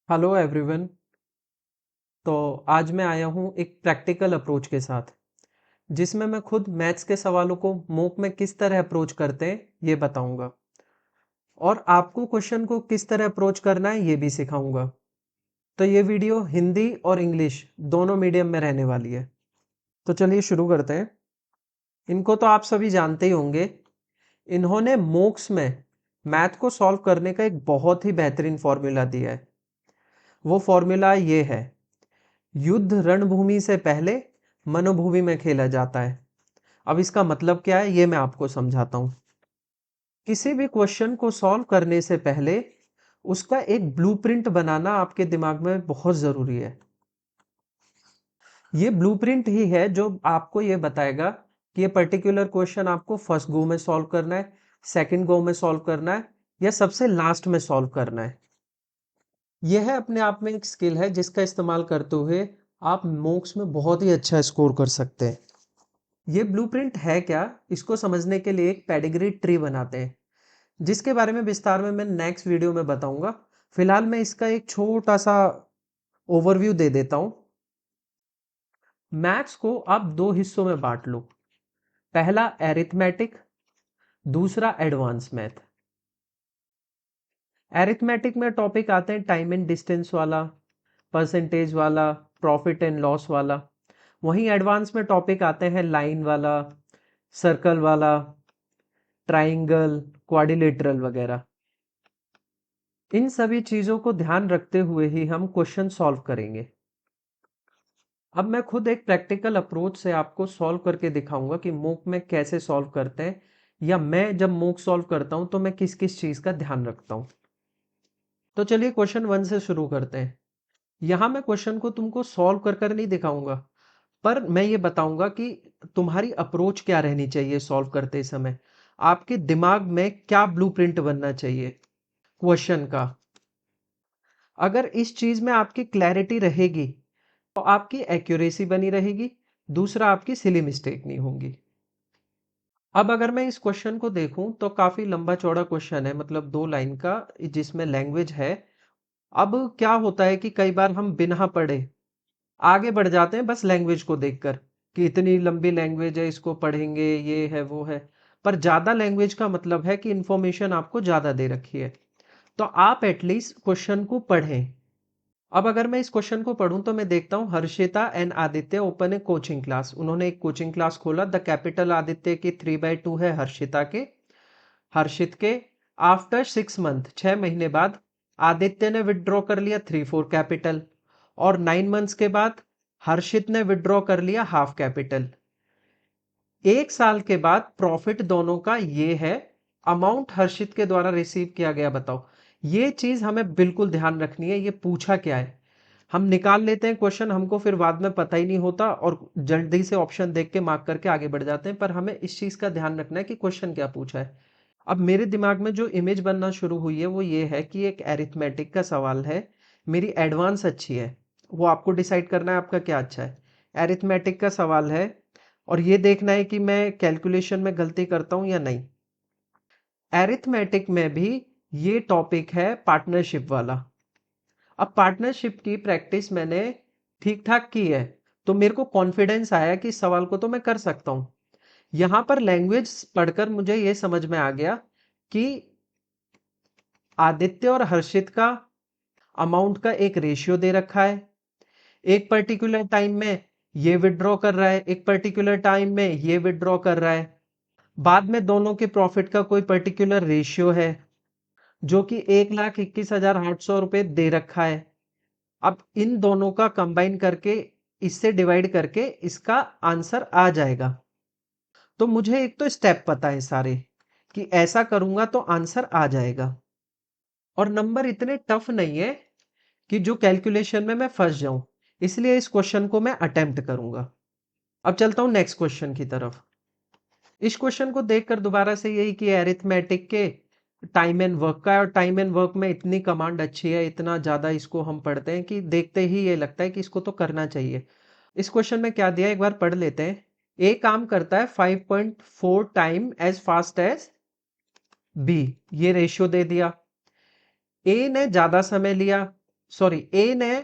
Hello everyone. तो आज मैं आया हूँ एक प्रैक्टिकल अप्रोच के साथ जिसमें मैं खुद मैथ्स के सवालों को मॉक में किस तरह अप्रोच करते हैं ये बताऊंगा और आपको क्वेश्चन को किस तरह अप्रोच करना है ये भी सिखाऊंगा। तो ये वीडियो हिंदी और इंग्लिश दोनों मीडियम में रहने वाली है। तो चलिए शुरू करते हैं। इनको तो आप सभी जानते ही होंगे। इन्होंने मॉक्स में मैथ को सॉल्व करने का एक बहुत ही बेहतरीन फॉर्मूला दिया है। वो फॉर्मूला ये है, युद्ध रणभूमि से पहले मनोभूमि में खेला जाता है। अब इसका मतलब क्या है ये मैं आपको समझाता हूं। किसी भी क्वेश्चन को सॉल्व करने से पहले उसका एक ब्लूप्रिंट बनाना आपके दिमाग में बहुत जरूरी है। ये ब्लूप्रिंट ही है जो आपको ये बताएगा कि ये पर्टिकुलर क्वेश्चन आपको फर्स्ट गो में सॉल्व करना है, सेकंड गो में सॉल्व करना है या सबसे लास्ट में सॉल्व करना है। यह अपने आप में एक स्किल है जिसका इस्तेमाल करते हुए आप मॉक्स में बहुत ही अच्छा स्कोर कर सकते हैं। ये ब्लूप्रिंट है क्या, इसको समझने के लिए एक पेडिग्री ट्री बनाते हैं जिसके बारे में विस्तार में मैं नेक्स्ट वीडियो में बताऊंगा। फिलहाल मैं इसका एक छोटा सा ओवरव्यू दे देता हूं। मैथ्स को आप दो हिस्सों में बांट लो। पहला एरिथमेटिक, दूसरा एडवांस मैथ। एरिथमेटिक में टॉपिक आते हैं टाइम एंड डिस्टेंस वाला, परसेंटेज वाला, प्रॉफिट एंड लॉस वाला। वहीं एडवांस में टॉपिक आते हैं लाइन वाला, सर्कल वाला, ट्राइंगल, क्वाड्रिलेटरल वगैरह। इन सभी चीजों को ध्यान रखते हुए ही हम क्वेश्चन सॉल्व करेंगे। अब मैं खुद एक प्रैक्टिकल अप्रोच से आपको सॉल्व करके दिखाऊंगा कि मॉक में कैसे सॉल्व करते हैं, या मैं जब मॉक सॉल्व करता हूं तो मैं किस किस चीज का ध्यान रखता हूं। तो चलिए क्वेश्चन वन से शुरू करते हैं। यहां मैं क्वेश्चन को तुमको सॉल्व कर कर नहीं दिखाऊंगा, पर मैं ये बताऊंगा कि तुम्हारी अप्रोच क्या रहनी चाहिए सॉल्व करते समय। आपके दिमाग में क्या ब्लूप्रिंट बनना चाहिए क्वेश्चन का। अगर इस चीज में आपकी क्लैरिटी रहेगी तो आपकी एक्यूरेसी बनी रहेगी, दूसरा आपकी सिली मिस्टेक नहीं होंगी। अब अगर मैं इस क्वेश्चन को देखूं तो काफी लंबा चौड़ा क्वेश्चन है, मतलब 2 लाइन का, जिसमें लैंग्वेज है। अब क्या होता है कि कई बार हम बिना पढ़े आगे बढ़ जाते हैं बस लैंग्वेज को देखकर कि इतनी लंबी लैंग्वेज है, इसको पढ़ेंगे, ये है वो है। पर ज्यादा लैंग्वेज का मतलब है कि इंफॉर्मेशन आपको ज्यादा दे रखी है, तो आप एटलीस्ट क्वेश्चन को पढ़ें। अब अगर मैं इस क्वेश्चन को पढ़ूं तो मैं देखता हूं Harshita and Aditya open A coaching class. उन्होंने एक कोचिंग क्लास खोला। द कैपिटल आदित्य की 3/2 है हर्षिता के, हर्षित के। आफ्टर 6 मंथ, 6 महीने बाद आदित्य ने विड्रॉ कर लिया 3/4 कैपिटल, और 9 मंथ्स के बाद हर्षित ने विड्रॉ कर लिया हाफ कैपिटल। 1 साल के बाद प्रॉफिट दोनों का ये है, अमाउंट हर्षित के द्वारा रिसीव किया गया। बताओ, ये चीज हमें बिल्कुल ध्यान रखनी है। ये पूछा क्या है, हम निकाल लेते हैं क्वेश्चन, हमको फिर बाद में पता ही नहीं होता और जल्दी से ऑप्शन देख के मार्क करके आगे बढ़ जाते हैं। पर हमें इस चीज का ध्यान रखना है कि क्वेश्चन क्या पूछा है। अब मेरे दिमाग में जो इमेज बनना शुरू हुई है वो ये है कि एक एरिथमेटिक का सवाल है, मेरी एडवांस अच्छी है, वो आपको डिसाइड करना है आपका क्या अच्छा है। एरिथमेटिक का सवाल है और ये देखना है कि मैं कैलकुलेशन में गलती करता हूं या नहीं। एरिथमेटिक में भी ये टॉपिक है पार्टनरशिप वाला। अब पार्टनरशिप की प्रैक्टिस मैंने ठीक ठाक की है, तो मेरे को कॉन्फिडेंस आया कि इस सवाल को तो मैं कर सकता हूं। यहां पर लैंग्वेज पढ़कर मुझे यह समझ में आ गया कि आदित्य और हर्षित का अमाउंट का एक रेशियो दे रखा है। एक पर्टिकुलर टाइम में ये विड्रॉ कर रहा है, एक पर्टिकुलर टाइम में ये विड्रॉ कर रहा है। बाद में दोनों के प्रॉफिट का कोई पर्टिकुलर रेशियो है जो कि 1,21,800 रुपए दे रखा है। अब इन दोनों का कंबाइन करके, इससे डिवाइड करके इसका आंसर आ जाएगा। तो मुझे एक तो स्टेप पता है सारे कि ऐसा करूंगा तो आंसर आ जाएगा, और नंबर इतने टफ नहीं है कि जो कैलकुलेशन में मैं फंस जाऊं। इसलिए इस क्वेश्चन को मैं अटेम्प्ट करूंगा। अब चलता हूं नेक्स्ट क्वेश्चन की तरफ। इस क्वेश्चन को देखकर दोबारा से यही कि अरिथमेटिक के टाइम एंड वर्क का है, और टाइम एंड वर्क में इतनी कमांड अच्छी है, इतना ज्यादा इसको हम पढ़ते हैं कि देखते ही ये लगता है कि इसको तो करना चाहिए। इस क्वेश्चन में क्या दिया एक बार पढ़ लेते हैं। ए काम करता है 5.4 time as fast as B, ये रेशियो दे दिया। ए ने ज्यादा समय लिया सॉरी ए ने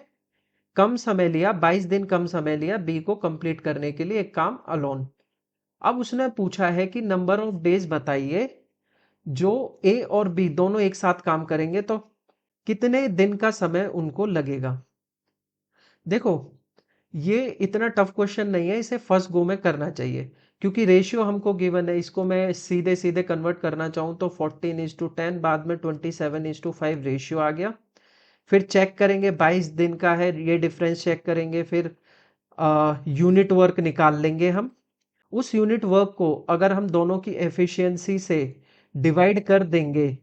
कम समय लिया, 22 दिन कम समय लिया बी को कंप्लीट करने के लिए एक काम अलोन। अब उसने पूछा है कि नंबर ऑफ डेज बताइए जो ए और बी दोनों एक साथ काम करेंगे तो कितने दिन का समय उनको लगेगा। देखो ये इतना टफ क्वेश्चन नहीं है, इसे फर्स्ट गो में करना चाहिए क्योंकि रेशियो हमको गिवन है। इसको मैं सीधे सीधे कन्वर्ट करना चाहूँ तो 14:10, बाद में 27:5 रेशियो आ गया। फिर चेक करेंगे 22 दिन का है, ये डिफरेंस चेक करेंगे, फिर यूनिट वर्क निकाल लेंगे हम। उस यूनिट वर्क को अगर हम दोनों की एफिशिएंसी से डिवाइड कर देंगे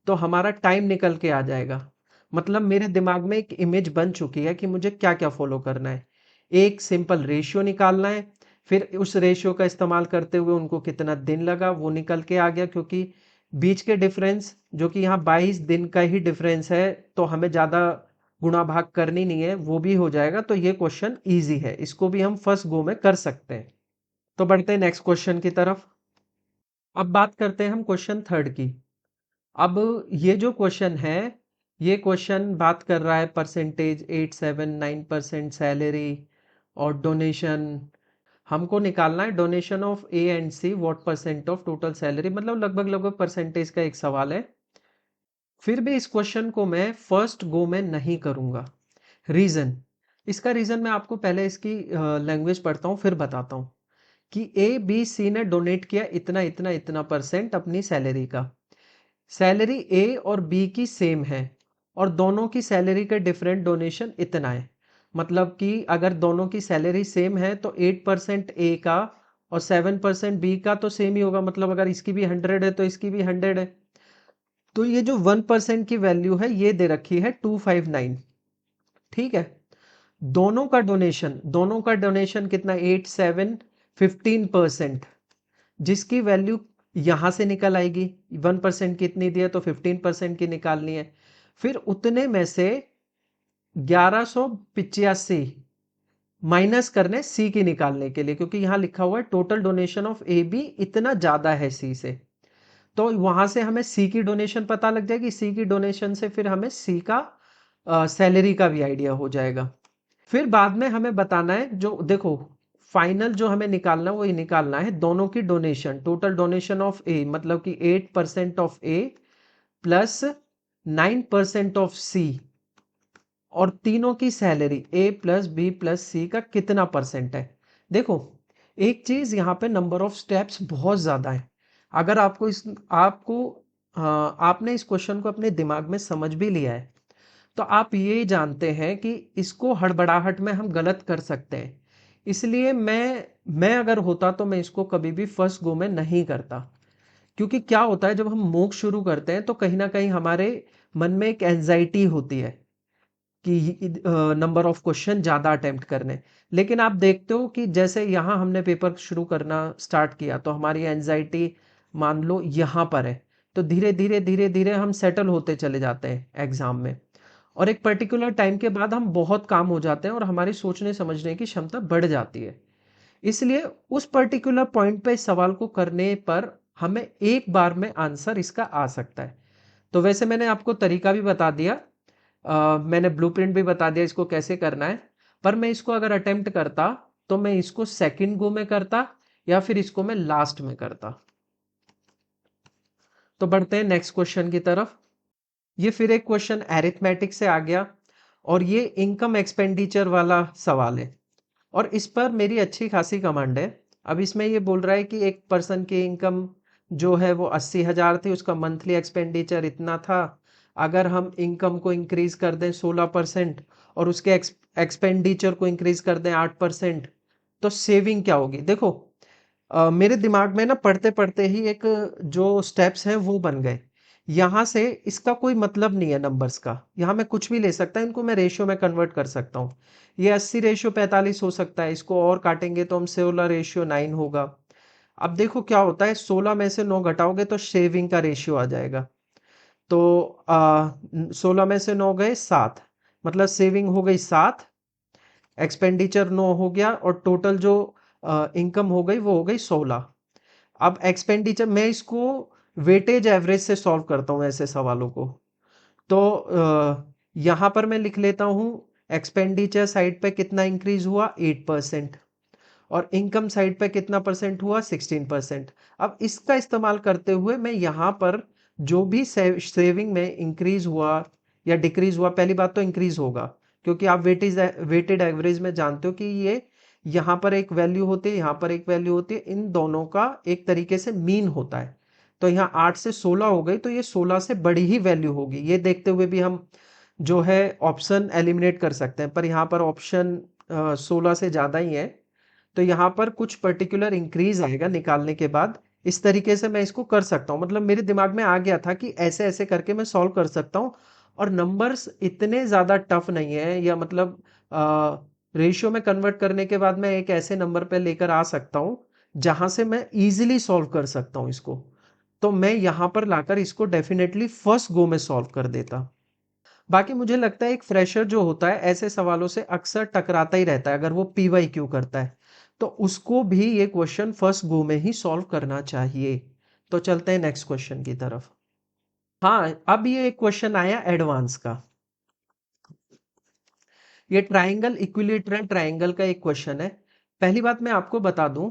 तो हमारा टाइम निकल के आ जाएगा। मतलब मेरे दिमाग में एक इमेज बन चुकी है कि मुझे क्या क्या फॉलो करना है। एक सिंपल रेशियो निकालना है, फिर उस रेशियो का इस्तेमाल करते हुए उनको कितना दिन लगा वो निकल के आ गया, क्योंकि बीच के डिफरेंस जो कि यहाँ 22 दिन का ही डिफरेंस है तो हमें ज़्यादा गुणा भाग करनी नहीं है, वो भी हो जाएगा। तो ये क्वेश्चन ईजी है, इसको भी हम फर्स्ट गो में कर सकते हैं। तो बढ़ते हैं नेक्स्ट क्वेश्चन की तरफ। अब बात करते हैं हम क्वेश्चन थर्ड की। अब ये जो क्वेश्चन है, ये क्वेश्चन बात कर रहा है परसेंटेज 879% सैलरी और डोनेशन। हमको निकालना है donation of A and see what percent of total salary, मतलब लगभग लगभग परसेंटेज का एक सवाल है। फिर भी इस क्वेश्चन को मैं फर्स्ट गो में नहीं करूंगा। रीजन, इसका रीजन मैं आपको पहले इसकी लैंग्वेज पढ़ता हूँ फिर बताता हूँ कि ए बी सी ने डोनेट किया इतना इतना इतना परसेंट अपनी सैलरी का। सैलरी ए और बी की सेम है और दोनों की सैलरी का डिफरेंट डोनेशन इतना है। मतलब कि अगर दोनों की सैलरी सेम है तो 8% ए का और 7% बी का तो सेम ही होगा। मतलब अगर इसकी भी 100 है तो इसकी भी 100 है। तो ये जो 1% की वैल्यू है ये दे रखी है 259। ठीक है, दोनों का डोनेशन कितना, 8, 7, 15%, जिसकी वैल्यू यहां से निकल आएगी। 1% कितनी दी है तो 15% की निकालनी है। फिर उतने में से 1185 माइनस करने सी की निकालने के लिए, क्योंकि यहां लिखा हुआ है total donation of A B इतना ज्यादा है सी से, तो वहां से हमें सी की डोनेशन पता लग जाएगी। सी की डोनेशन से फिर हमें सी का सैलरी का भी आइडिया हो जाएगा। फिर बाद में हमें बताना है, जो देखो फाइनल जो हमें निकालना है वो ये निकालना है दोनों की डोनेशन, टोटल डोनेशन ऑफ ए, मतलब कि 8% ऑफ ए प्लस 9% ऑफ सी, और तीनों की सैलरी ए प्लस बी प्लस सी का कितना परसेंट है। देखो एक चीज यहाँ पे नंबर ऑफ स्टेप्स बहुत ज्यादा है। अगर आपने इस क्वेश्चन को अपने दिमाग में समझ भी लिया है तो आप ये जानते हैं कि इसको हड़बड़ाहट में हम गलत कर सकते हैं। इसलिए मैं अगर होता तो मैं इसको कभी भी फर्स्ट गो में नहीं करता। क्योंकि क्या होता है जब हम मूक शुरू करते हैं तो कहीं ना कहीं हमारे मन में एक एंजाइटी होती है कि नंबर ऑफ क्वेश्चन ज्यादा अटेम्प्ट करने। लेकिन आप देखते हो कि जैसे यहाँ हमने पेपर शुरू करना स्टार्ट किया तो हमारी एंजाइटी मान लो यहाँ पर है, तो धीरे धीरे धीरे धीरे हम सेटल होते चले जाते हैं एग्जाम में, और एक पर्टिकुलर टाइम के बाद हम बहुत काम हो जाते हैं और हमारी सोचने समझने की क्षमता बढ़ जाती है। इसलिए उस पर्टिकुलर पॉइंट पे इस सवाल को करने पर हमें एक बार में आंसर इसका आ सकता है। तो वैसे मैंने आपको तरीका भी बता दिया, मैंने ब्लूप्रिंट भी बता दिया इसको कैसे करना है। पर मैं इसको अगर अटेम्प्ट करता तो मैं इसको सेकंड गो में करता या फिर इसको मैं लास्ट में करता। तो बढ़ते हैं नेक्स्ट क्वेश्चन की तरफ। ये फिर एक क्वेश्चन एरिथमेटिक से आ गया और ये इनकम एक्सपेंडिचर वाला सवाल है और इस पर मेरी अच्छी खासी कमांड है। अब इसमें ये बोल रहा है कि एक पर्सन की इनकम जो है वो 80,000 थी, उसका मंथली एक्सपेंडिचर इतना था। अगर हम इनकम को इंक्रीज कर दें 16% और उसके एक्सपेंडिचर को इंक्रीज कर दें 8%, तो सेविंग क्या होगी। देखो मेरे दिमाग में ना पढ़ते पढ़ते ही एक जो स्टेप्स हैं वो बन गए। यहाँ से इसका कोई मतलब नहीं है नंबर्स का, यहाँ मैं कुछ भी ले सकता है, इनको मैं रेशियो में कन्वर्ट कर सकता हूँ। ये 80:45 हो सकता है, इसको और काटेंगे तो हम 16:9 होगा। अब देखो क्या होता है, 16 में से 9 घटाओगे तो शेविंग का रेशियो आ जाएगा। तो 16 में से 9 गए 7, मतलब सेविंग हो गई 7, एक्सपेंडिचर 9 हो गया और टोटल जो इनकम हो गई वो हो गई 16। अब एक्सपेंडिचर मैं इसको वेटेज एवरेज से सॉल्व करता हूँ ऐसे सवालों को। तो यहां पर मैं लिख लेता हूं एक्सपेंडिचर साइड पे कितना इंक्रीज हुआ 8%, और इनकम साइड पे कितना परसेंट हुआ 16%। अब इसका इस्तेमाल करते हुए मैं यहाँ पर जो भी सेविंग में इंक्रीज हुआ या डिक्रीज हुआ, पहली बात तो इंक्रीज होगा क्योंकि आप वेटेड एवरेज में जानते हो कि ये यहाँ पर एक वैल्यू होती है, यहाँ पर एक वैल्यू होती है, इन दोनों का एक तरीके से मीन होता है। तो यहाँ 8 से 16 हो गई, तो ये 16 से बड़ी ही वैल्यू होगी। ये देखते हुए भी हम जो है ऑप्शन एलिमिनेट कर सकते हैं, पर यहाँ पर ऑप्शन 16 से ज़्यादा ही है, तो यहाँ पर कुछ पर्टिकुलर इंक्रीज आएगा निकालने के बाद। इस तरीके से मैं इसको कर सकता हूँ, मतलब मेरे दिमाग में आ गया था कि ऐसे ऐसे करके मैं सॉल्व कर सकता हूँ। और नंबर्स इतने ज़्यादा टफ नहीं है, या मतलब रेशियो में कन्वर्ट करने के बाद मैं एक ऐसे नंबर पे लेकर आ सकता हूँ जहां से मैं इजीली सॉल्व कर सकता हूँ इसको। तो मैं यहाँ पर लाकर इसको डेफिनेटली फर्स्ट गो में सॉल्व कर देता। बाकी मुझे लगता है एक फ्रेशर जो होता है ऐसे सवालों से अक्सर टकराता ही रहता है, अगर वो पीवाई क्यू करता है तो उसको भी ये क्वेश्चन फर्स्ट गो में ही सॉल्व करना चाहिए। तो चलते हैं नेक्स्ट क्वेश्चन की तरफ। हाँ, अब ये एक क्वेश्चन आया एडवांस का। ये ट्राइंगल इक्विलेटरल ट्राइंगल का एक क्वेश्चन है। पहली बात मैं आपको बता दूं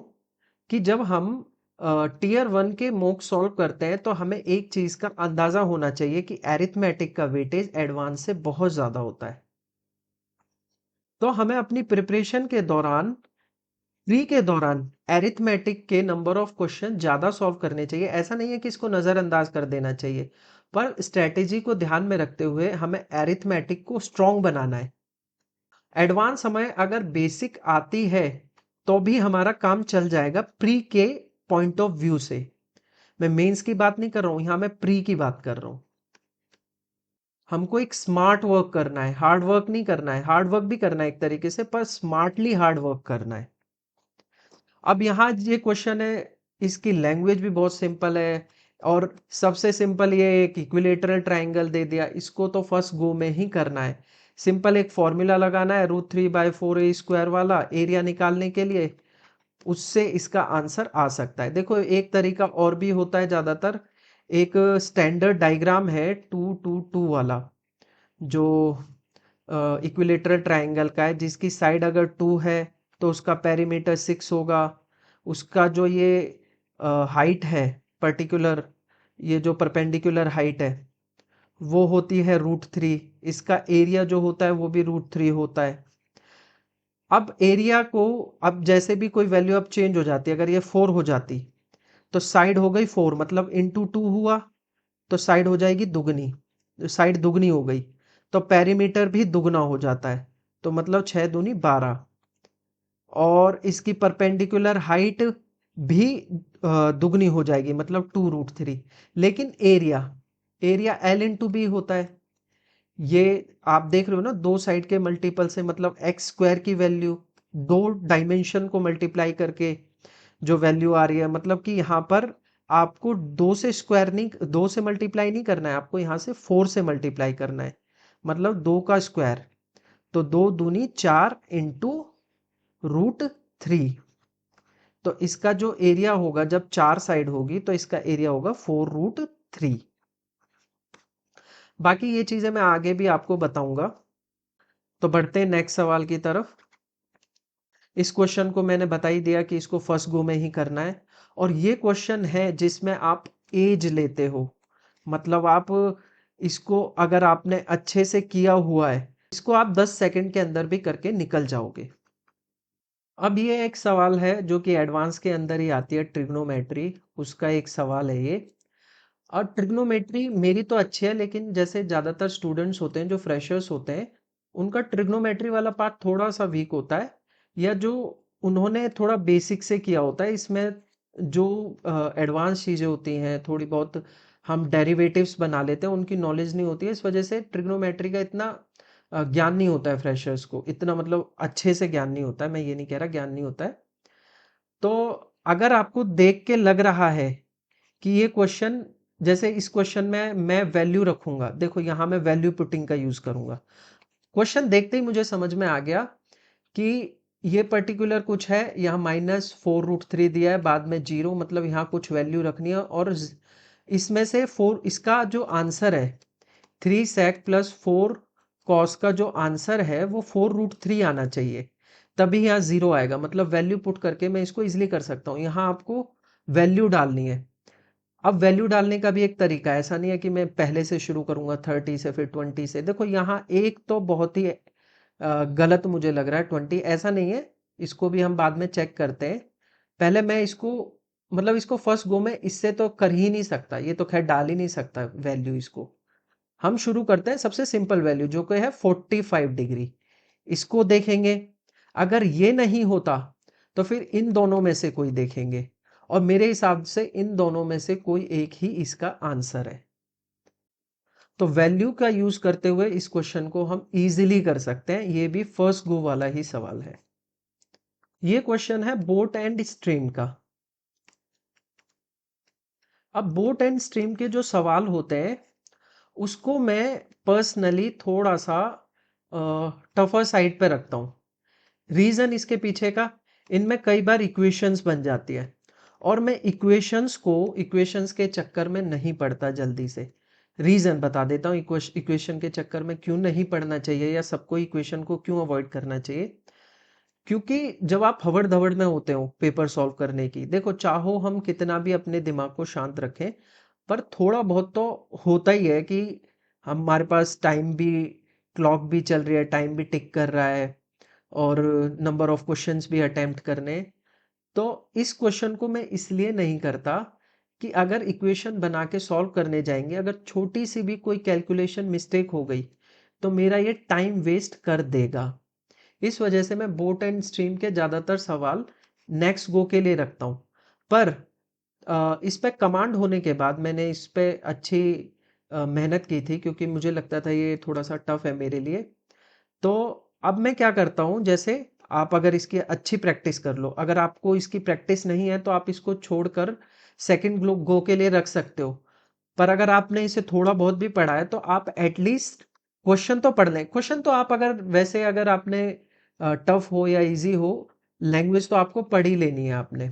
कि जब हम टीयर 1 के मॉक सॉल्व करते हैं तो हमें एक चीज का अंदाजा होना चाहिए कि एरिथमेटिक का वेटेज एडवांस से बहुत ज्यादा होता है। तो हमें अपनी प्रिपरेशन के दौरान, प्री के दौरान एरिथमेटिक के नंबर ऑफ क्वेश्चन ज्यादा सॉल्व करने चाहिए। ऐसा नहीं है कि इसको नजरअंदाज कर देना चाहिए, पर स्ट्रेटेजी को ध्यान में रखते हुए हमें एरिथमेटिक को स्ट्रॉन्ग बनाना है। एडवांस हमें अगर बेसिक आती है तो भी हमारा काम चल जाएगा प्री के पॉइंट ऑफ व्यू से। मैं मेंस की बात नहीं कर रहा हूं, यहां मैं प्री की बात कर रहा हूं। हमको एक स्मार्ट वर्क करना है, हार्ड वर्क नहीं करना है। हार्ड वर्क भी करना है एक तरीके से, पर स्मार्टली हार्ड वर्क करना है। अब यहाँ ये क्वेश्चन है, इसकी लैंग्वेज भी बहुत सिंपल है, और सबसे सिंपल ये एक इक्विलेटरल ट्राइंगल दे दिया, इसको तो फर्स्ट गो में ही करना है। सिंपल एक फॉर्मूला लगाना है √3/4a² वाला एरिया निकालने के लिए, उससे इसका आंसर आ सकता है। देखो एक तरीका और भी होता है, ज्यादातर एक स्टैंडर्ड डायग्राम है 2 2 2 वाला, जो इक्विलेटरल ट्राइंगल का है, जिसकी साइड अगर 2 है तो उसका पेरीमीटर 6 होगा। उसका जो ये हाइट है पर्टिकुलर, ये जो परपेंडिकुलर हाइट है वो होती है √3। इसका एरिया जो होता है वो भी √3 होता है। अब एरिया को, अब जैसे भी कोई वैल्यू अब चेंज हो जाती है, अगर ये 4 हो जाती तो साइड हो गई 4, मतलब इंटू 2 हुआ तो साइड हो जाएगी दुगनी, साइड दुगनी हो गई तो पेरीमीटर भी दुगना हो जाता है, तो मतलब 6 दूनी 12। और इसकी परपेंडिकुलर हाइट भी दुगनी हो जाएगी, मतलब 2√3। लेकिन एरिया, एरिया L/B होता है। ये आप देख रहे हो ना, दो साइड के मल्टीपल से, मतलब x² की वैल्यू दो डायमेंशन को मल्टीप्लाई करके जो वैल्यू आ रही है, मतलब कि यहाँ पर आपको 2 से स्क्वायर नहीं, 2 से मल्टीप्लाई नहीं करना है, आपको यहाँ से 4 से मल्टीप्लाई करना है, मतलब 2 का स्क्वायर, तो 2 दूनी 4 इंटू √3। तो इसका जो एरिया होगा जब 4 साइड होगी तो इसका एरिया होगा 4√3। बाकी ये चीजें मैं आगे भी आपको बताऊंगा। तो बढ़ते हैं नेक्स्ट सवाल की तरफ। इस क्वेश्चन को मैंने बता ही दिया कि इसको फर्स्ट गो में ही करना है, और ये क्वेश्चन है जिसमें आप एज लेते हो, मतलब आप इसको अगर आपने अच्छे से किया हुआ है, इसको आप 10 सेकंड के अंदर भी करके निकल जाओगे। अब ये एक सवाल है जो कि एडवांस के अंदर ही आती है, ट्रिग्नोमेट्री, उसका एक सवाल है ये। और ट्रिग्नोमेट्री मेरी तो अच्छी है, लेकिन जैसे ज़्यादातर स्टूडेंट्स होते हैं जो फ्रेशर्स होते हैं, उनका ट्रिग्नोमेट्री वाला पार्ट थोड़ा सा वीक होता है, या जो उन्होंने थोड़ा बेसिक से किया होता है। इसमें जो एडवांस चीज़ें होती हैं, थोड़ी बहुत हम डेरिवेटिव्स बना लेते हैं, उनकी नॉलेज नहीं होती है, इस वजह से ट्रिग्नोमेट्री का इतना ज्ञान नहीं होता है फ्रेशर्स को, इतना मतलब अच्छे से ज्ञान नहीं होता है। मैं ये नहीं कह रहा ज्ञान नहीं होता है। तो अगर आपको देख के लग रहा है कि ये क्वेश्चन, जैसे इस क्वेश्चन में मैं वैल्यू रखूंगा, देखो यहां मैं वैल्यू पुटिंग का यूज करूंगा। क्वेश्चन देखते ही मुझे समझ में आ गया कि ये पर्टिकुलर कुछ है, यहाँ -4√3 दिया है, बाद में 0, मतलब यहाँ कुछ वैल्यू रखनी है, और इसमें से 4, इसका जो आंसर है 3 sec + 4 कॉस का जो आंसर है वो 4√3 आना चाहिए, तभी यहाँ 0 आएगा। मतलब वैल्यू पुट करके मैं इसको इजिली कर सकता हूँ। यहाँ आपको वैल्यू डालनी है। अब वैल्यू डालने का भी एक तरीका है, ऐसा नहीं है कि मैं पहले से शुरू करूंगा 30 से फिर 20 से। देखो यहाँ एक तो बहुत ही गलत मुझे लग रहा है 20, ऐसा नहीं है, इसको भी हम बाद में चेक करते हैं। पहले मैं इसको मतलब इसको फर्स्ट गो में इससे तो कर ही नहीं सकता, ये तो खैर डाल ही नहीं सकता वैल्यू। इसको हम शुरू करते हैं सबसे सिंपल वैल्यू जो कि है 45 डिग्री, इसको देखेंगे। अगर ये नहीं होता तो फिर इन दोनों में से कोई देखेंगे, और मेरे हिसाब से इन दोनों में से कोई एक ही इसका आंसर है। तो वैल्यू का यूज करते हुए इस क्वेश्चन को हम इजीली कर सकते हैं। ये भी फर्स्ट गो वाला ही सवाल है। ये क्वेश्चन है बोट एंड स्ट्रीम का। अब बोट एंड स्ट्रीम के जो सवाल होते हैं उसको मैं पर्सनली थोड़ा सा टफर साइड पे रखता हूँ। रीजन इसके पीछे का, इनमें कई बार इक्वेशंस बन जाती है, और मैं इक्वेशंस के चक्कर में नहीं पढ़ता जल्दी से। रीजन बता देता हूँ इक्वेशन के चक्कर में क्यों नहीं पढ़ना चाहिए, या सबको इक्वेशन को क्यों अवॉइड करना चाहिए। क्योंकि जब आप हवड़ धवड़ में होते हो पेपर सॉल्व करने की, देखो चाहो हम कितना भी अपने दिमाग को शांत रखें, पर थोड़ा बहुत तो होता ही है कि हमारे पास टाइम भी, क्लॉक भी चल रही है, टाइम भी टिक कर रहा है, और नंबर ऑफ क्वेश्चंस भी अटेम्प्ट करने। तो इस क्वेश्चन को मैं इसलिए नहीं करता कि अगर इक्वेशन बना के सॉल्व करने जाएंगे, अगर छोटी सी भी कोई कैलकुलेशन मिस्टेक हो गई तो मेरा ये टाइम वेस्ट कर देगा। इस वजह से मैं बोट एंड स्ट्रीम के ज़्यादातर सवाल नेक्स्ट गो के लिए रखता हूँ। पर इस पे कमांड होने के बाद मैंने इस पे अच्छी मेहनत की थी, क्योंकि मुझे लगता था ये थोड़ा सा टफ है मेरे लिए। तो अब मैं क्या करता हूँ, जैसे आप अगर इसकी अच्छी प्रैक्टिस कर लो, अगर आपको इसकी प्रैक्टिस नहीं है तो आप इसको छोड़कर सेकंड गो के लिए रख सकते हो। पर अगर आपने इसे थोड़ा बहुत भी पढ़ा है तो आप एटलीस्ट क्वेश्चन तो पढ़ लें। क्वेश्चन तो आप अगर वैसे अगर आपने टफ हो या इजी हो, लैंग्वेज तो आपको पढ़ ही लेनी है आपने।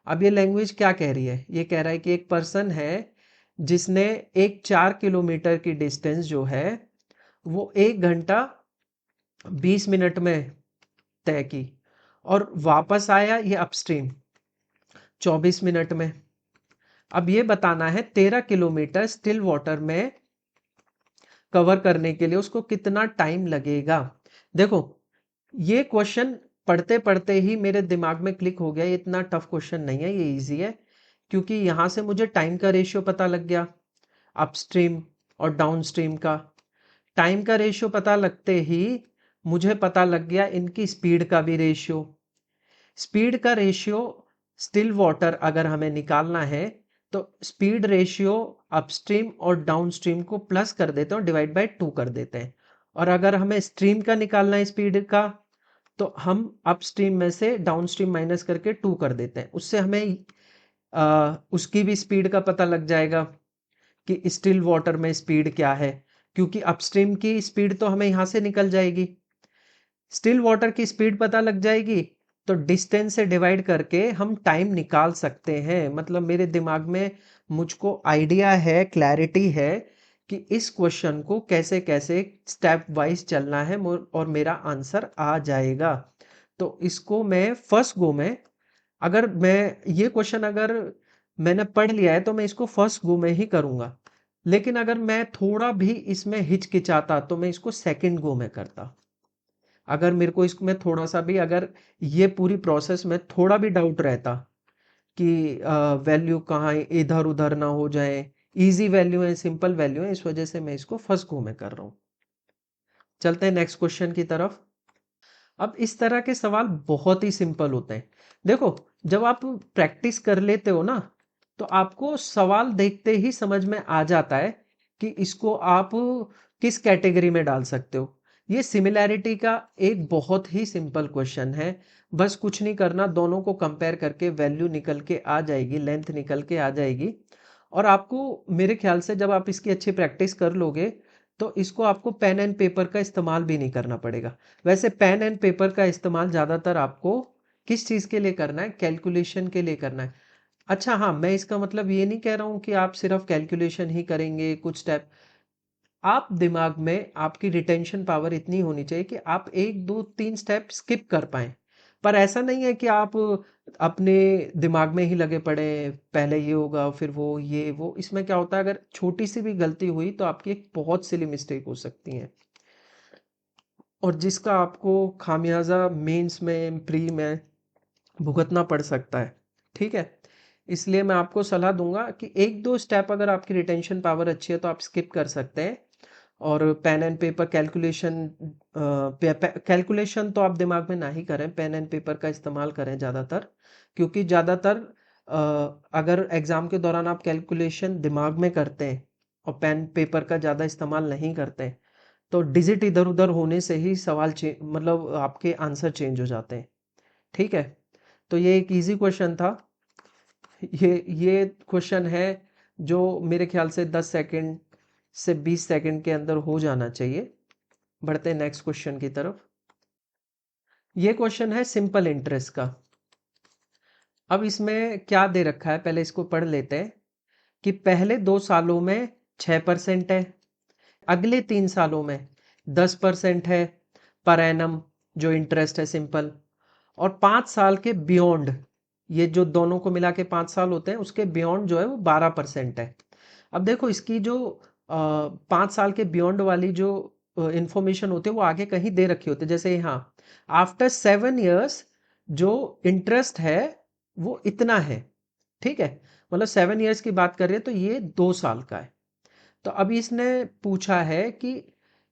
अब ये लैंग्वेज क्या कह रही है, ये कह रहा है कि एक पर्सन है जिसने एक 4 किलोमीटर की डिस्टेंस जो है वो 1 घंटा 20 मिनट में तय की, और वापस आया ये अपस्ट्रीम 24 मिनट में। अब ये बताना है 13 किलोमीटर स्टिल वाटर में कवर करने के लिए उसको कितना टाइम लगेगा। देखो ये क्वेश्चन पढ़ते पढ़ते ही मेरे दिमाग में क्लिक हो गया, ये इतना टफ क्वेश्चन नहीं है, ये इजी है। क्योंकि यहां से मुझे टाइम का रेशियो पता लग गया, अपस्ट्रीम और डाउनस्ट्रीम का। टाइम का रेशियो पता लगते ही मुझे पता लग गया इनकी स्पीड का भी रेशियो। स्पीड का रेशियो स्टिल वाटर अगर हमें निकालना है तो स्पीड रेशियो अपस्ट्रीम और डाउनस्ट्रीम को प्लस कर देते हैं और डिवाइड बाय 2 कर देते हैं। और अगर हमें स्ट्रीम का निकालना है स्पीड का, तो हम अपस्ट्रीम में से डाउनस्ट्रीम माइनस करके 2 कर देते हैं। उससे हमें उसकी भी स्पीड का पता लग जाएगा कि स्टिल वाटर में स्पीड क्या है, क्योंकि अपस्ट्रीम की स्पीड तो हमें यहां से निकल जाएगी, स्टिल वाटर की स्पीड पता लग जाएगी, तो डिस्टेंस से डिवाइड करके हम टाइम निकाल सकते हैं। मतलब मेरे दिमाग में मुझको आइडिया है, क्लैरिटी है कि इस क्वेश्चन को कैसे कैसे स्टेप वाइज चलना है, और मेरा आंसर आ जाएगा। तो इसको मैं फर्स्ट गो में, अगर मैं ये क्वेश्चन अगर मैंने पढ़ लिया है तो मैं इसको फर्स्ट गो में ही करूंगा। लेकिन अगर मैं थोड़ा भी इसमें हिचकिचाता तो मैं इसको सेकंड गो में करता। अगर मेरे को इसमें थोड़ा सा भी, अगर ये पूरी प्रोसेस में थोड़ा भी डाउट रहता कि वैल्यू कहाँ इधर उधर ना हो जाए, इजी वैल्यू है, सिंपल वैल्यू है, इस वजह से मैं इसको फर्स्ट गो में कर रहा हूँ। चलते हैं नेक्स्ट क्वेश्चन की तरफ। अब इस तरह के सवाल बहुत ही सिंपल होते हैं। देखो जब आप प्रैक्टिस कर लेते हो ना, तो आपको सवाल देखते ही समझ में आ जाता है कि इसको आप किस कैटेगरी में डाल सकते हो। ये सिमिलैरिटी का एक बहुत ही सिंपल क्वेश्चन है। बस कुछ नहीं करना, दोनों को कंपेयर करके वैल्यू निकल के आ जाएगी, लेंथ निकल के आ जाएगी। और आपको मेरे ख्याल से जब आप इसकी अच्छी प्रैक्टिस कर लोगे तो इसको आपको पेन एंड पेपर का इस्तेमाल भी नहीं करना पड़ेगा। वैसे पेन एंड पेपर का इस्तेमाल ज़्यादातर आपको किस चीज़ के लिए करना है, कैलकुलेशन के लिए करना है। अच्छा हाँ, मैं इसका मतलब ये नहीं कह रहा हूँ कि आप सिर्फ कैलकुलेशन ही करेंगे कुछ स्टेप। आप दिमाग में आपकी रिटेंशन पावर इतनी होनी चाहिए कि आप 1 2 3 स्टेप स्किप कर पाए। पर ऐसा नहीं है कि आप अपने दिमाग में ही लगे पड़े हैं, पहले ये होगा फिर वो ये वो। इसमें क्या होता है, अगर छोटी सी भी गलती हुई तो आपकी एक बहुत सिली मिस्टेक हो सकती है और जिसका आपको खामियाजा मेंस में प्री में भुगतना पड़ सकता है। ठीक है, इसलिए मैं आपको सलाह दूंगा कि 1 2 स्टेप अगर आपकी रिटेंशन पावर अच्छी है तो आप स्किप कर सकते हैं। और pen and paper calculation, calculation तो आप दिमाग में ना ही करें, पेन एंड पेपर का इस्तेमाल करें ज़्यादातर। क्योंकि ज़्यादातर अगर एग्ज़ाम के दौरान आप कैलकुलेशन दिमाग में करते हैं और पेन पेपर का ज़्यादा इस्तेमाल नहीं करते हैं तो डिजिट इधर उधर होने से ही सवाल मतलब आपके आंसर चेंज हो जाते हैं। ठीक है, तो ये एक इजी क्वेश्चन था। ये क्वेश्चन है जो मेरे ख्याल से 10 सेकंड से 20 सेकंड के अंदर हो जाना चाहिए। बढ़ते हैं नेक्स्ट क्वेश्चन की तरफ। ये क्वेश्चन है सिंपल इंटरेस्ट का। अब इसमें क्या दे रखा है, पहले इसको पढ़ लेते हैं कि पहले 2 सालों में 6% है, अगले 3 सालों में 10% है पर एनम जो इंटरेस्ट है सिंपल, और 5 साल के बियॉन्ड, ये जो दोनों को मिला के 5 साल होते हैं उसके बियॉन्ड जो है वो 12% है। अब देखो इसकी जो 5 साल के बियॉन्ड वाली जो इंफॉर्मेशन होती है वो आगे कहीं दे रखी होती है, जैसे यहाँ आफ्टर 7 years जो इंटरेस्ट है वो इतना है। ठीक है, मतलब 7 years की बात कर रहे हैं तो ये 2 साल का है। तो अभी इसने पूछा है कि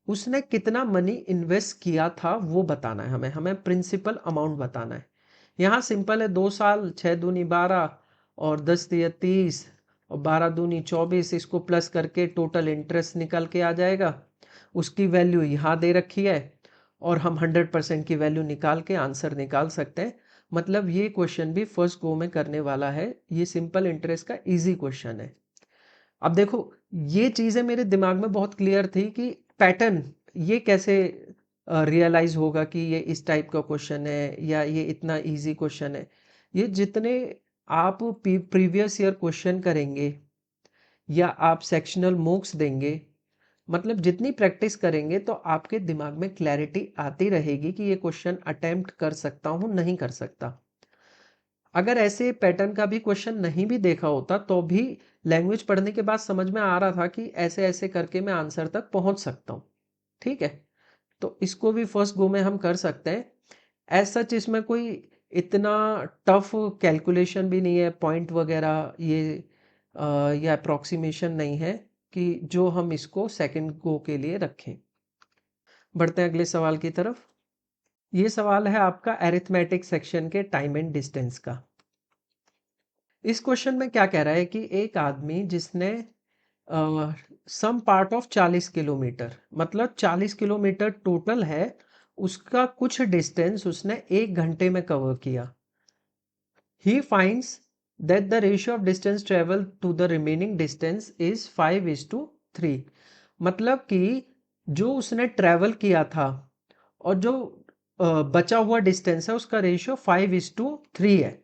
उसने कितना मनी इन्वेस्ट किया था वो बताना है, हमें हमें प्रिंसिपल अमाउंट बताना है। यहाँ सिंपल है, 2 साल, 6 दूनी 12 और 10 तिया 30 और 12 दूनी 24, इसको प्लस करके टोटल इंटरेस्ट निकल के आ जाएगा। उसकी वैल्यू यहाँ दे रखी है और हम 100% की वैल्यू निकाल के आंसर निकाल सकते हैं। मतलब ये क्वेश्चन भी फर्स्ट गो में करने वाला है, ये सिंपल इंटरेस्ट का इजी क्वेश्चन है। अब देखो ये चीजें मेरे दिमाग में बहुत क्लियर थी कि पैटर्न ये कैसे रियलाइज होगा कि ये इस टाइप का क्वेश्चन है या ये इतना इजी क्वेश्चन है। ये जितने आप प्रीवियस ईयर क्वेश्चन करेंगे या आप सेक्शनल मॉक्स देंगे, मतलब जितनी प्रैक्टिस करेंगे तो आपके दिमाग में क्लैरिटी आती रहेगी कि ये क्वेश्चन अटेम्प्ट कर सकता हूं नहीं कर सकता। अगर ऐसे पैटर्न का भी क्वेश्चन नहीं भी देखा होता तो भी लैंग्वेज पढ़ने के बाद समझ में आ रहा था कि ऐसे ऐसे करके मैं आंसर तक पहुंच सकता हूं। ठीक है, तो इसको भी फर्स्ट गो में हम कर सकते हैं। एज सच इसमें कोई इतना टफ कैलकुलेशन भी नहीं है, पॉइंट वगैरह ये अप्रोक्सीमेशन नहीं है कि जो हम इसको सेकंड गो के लिए रखें। बढ़ते हैं अगले सवाल की तरफ। ये सवाल है आपका एरिथमेटिक सेक्शन के टाइम एंड डिस्टेंस का। इस क्वेश्चन में क्या कह रहा है कि एक आदमी जिसने सम पार्ट ऑफ 40 किलोमीटर, मतलब 40 किलोमीटर टोटल है, उसका कुछ डिस्टेंस उसने 1 घंटे में कवर किया। He finds that the ratio of distance travel to the remaining distance is 5:3। मतलब कि जो उसने ट्रेवल किया था और जो बचा हुआ डिस्टेंस है उसका रेशियो 5:3 है।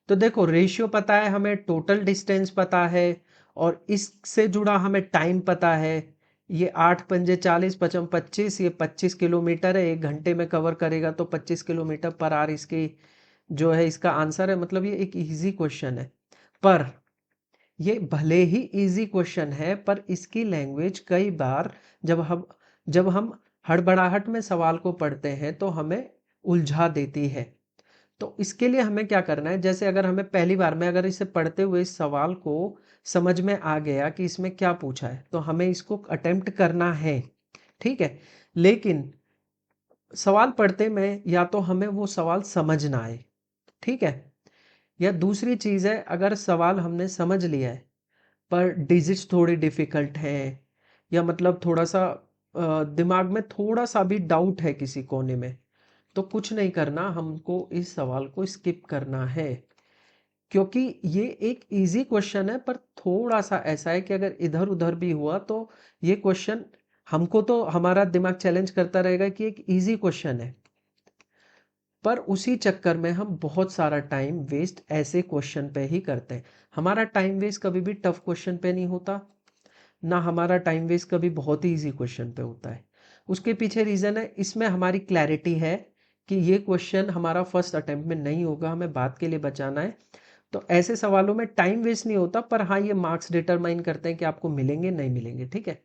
तो देखो रेशियो पता है हमें, टोटल डिस्टेंस पता है और इससे जुड़ा हमें टाइम पता है। ये 8×5 = 40, 5×5 = 25, ये 25 किलोमीटर है, 1 घंटे में कवर करेगा तो 25 किलोमीटर पर आवर इसकी जो है इसका आंसर है। मतलब ये एक इजी क्वेश्चन है, पर ये भले ही इजी क्वेश्चन है पर इसकी लैंग्वेज कई बार जब हम हड़बड़ाहट में सवाल को पढ़ते हैं तो हमें उलझा देती है। तो इसके लिए हमें क्या करना है, जैसे अगर हमें पहली बार में अगर इसे पढ़ते हुए इस सवाल को समझ में आ गया कि इसमें क्या पूछा है तो हमें इसको अटेम्प्ट करना है। ठीक है, लेकिन सवाल पढ़ते में या तो हमें वो सवाल समझ ना आए, ठीक है, या दूसरी चीज है अगर सवाल हमने समझ लिया है पर डिजिट्स थोड़ी डिफिकल्ट हैं या मतलब थोड़ा सा दिमाग में थोड़ा सा भी डाउट है किसी कोने में, तो कुछ नहीं करना, हमको इस सवाल को स्किप करना है। क्योंकि ये एक इजी क्वेश्चन है पर थोड़ा सा ऐसा है कि अगर इधर उधर भी हुआ तो ये क्वेश्चन हमको तो हमारा दिमाग चैलेंज करता रहेगा कि एक इजी क्वेश्चन है, पर उसी चक्कर में हम बहुत सारा टाइम वेस्ट ऐसे क्वेश्चन पे ही करते हैं। हमारा टाइम वेस्ट कभी भी टफ क्वेश्चन पे नहीं होता, ना हमारा टाइम वेस्ट कभी बहुत ही ईजी क्वेश्चन पे होता है। उसके पीछे रीज़न है, इसमें हमारी क्लैरिटी है कि ये क्वेश्चन हमारा फर्स्ट अटेम्प्ट में नहीं होगा, हमें बाद के लिए बचाना है। तो ऐसे सवालों में टाइम वेस्ट नहीं होता, पर हाँ ये मार्क्स डिटरमाइन करते हैं कि आपको मिलेंगे नहीं मिलेंगे, ठीक है।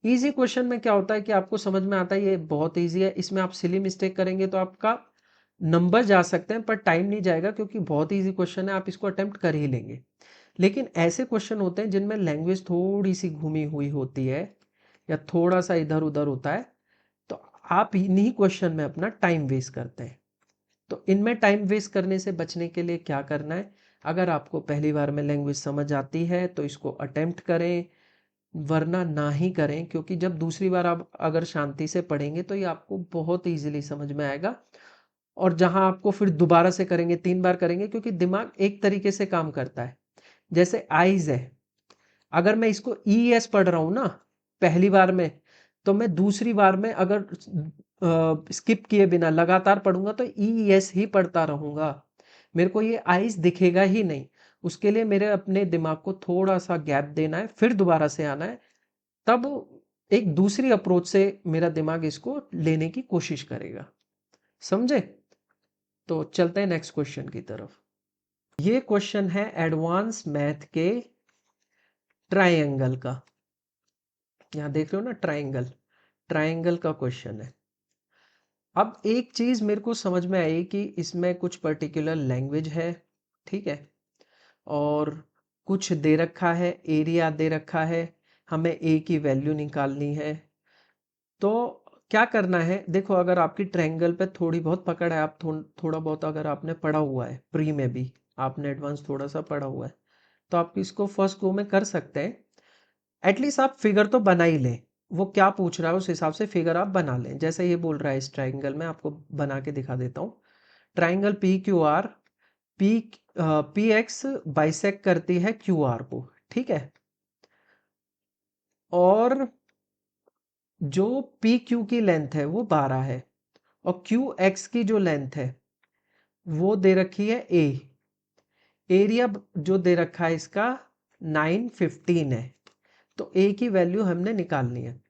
इजी क्वेश्चन में क्या होता है कि आपको समझ में आता है ये बहुत इजी है, इसमें आप सिली मिस्टेक करेंगे तो आपका नंबर जा सकते हैं पर टाइम नहीं जाएगा, क्योंकि बहुत इजी क्वेश्चन है, आप इसको अटेम्प्ट कर ही लेंगे। लेकिन ऐसे क्वेश्चन होते हैं जिनमें लैंग्वेज थोड़ी सी घूमी हुई होती है या थोड़ा सा इधर उधर होता है, तो आप इन्हीं क्वेश्चन में अपना टाइम वेस्ट करते हैं। तो इनमें टाइम वेस्ट करने से बचने के लिए क्या करना है, अगर आपको पहली बार में लैंग्वेज समझ आती है तो इसको अटेम्प्ट करें, वरना ना ही करें, क्योंकि जब दूसरी बार आप अगर शांति से पढ़ेंगे तो ये आपको बहुत ईजिली समझ में आएगा। और जहां आपको फिर दोबारा से करेंगे, 3 बार करेंगे, क्योंकि दिमाग एक तरीके से काम करता है। जैसे आइज है, अगर मैं इसको ई एस पढ़ रहा हूं ना पहली बार में, तो मैं दूसरी बार में अगर स्किप किए बिना लगातार पढ़ूंगा तो ई एस ही पढ़ता रहूंगा, मेरे को ये आइज दिखेगा ही नहीं। उसके लिए मेरे अपने दिमाग को थोड़ा सा गैप देना है, फिर दोबारा से आना है, तब एक दूसरी अप्रोच से मेरा दिमाग इसको लेने की कोशिश करेगा। समझे? तो चलते हैं नेक्स्ट क्वेश्चन की तरफ। ये क्वेश्चन है एडवांस मैथ के ट्रायंगल का। यहां देख रहे हो ना ट्रायंगल, ट्रायंगल का क्वेश्चन है। अब एक चीज मेरे को समझ में आई कि इसमें कुछ पर्टिकुलर लैंग्वेज है, ठीक है, और कुछ दे रखा है, एरिया दे रखा है, हमें ए की वैल्यू निकालनी है। तो क्या करना है, देखो अगर आपकी ट्रायंगल पे थोड़ी बहुत पकड़ है, आप थोड़ा बहुत अगर आपने पढ़ा हुआ है, प्री में भी आपने एडवांस थोड़ा सा पढ़ा हुआ है, तो आप इसको फर्स्ट गो में कर सकते हैं। एटलीस्ट आप फिगर तो बना ही लें, वो क्या पूछ रहा है उस हिसाब से फिगर आप बना लें। जैसे ये बोल रहा है इस ट्राइंगल में, आपको बना के दिखा देता हूँ। Triangle P Q R, P P x bisect करती है क्यू आर को, ठीक है। और जो पी क्यू की लेंथ है वो 12 है, और क्यू एक्स की जो लेंथ है वो दे रखी है ए। एरिया जो दे रखा है इसका 915 है, तो ए की वैल्यू हमने निकालनी है।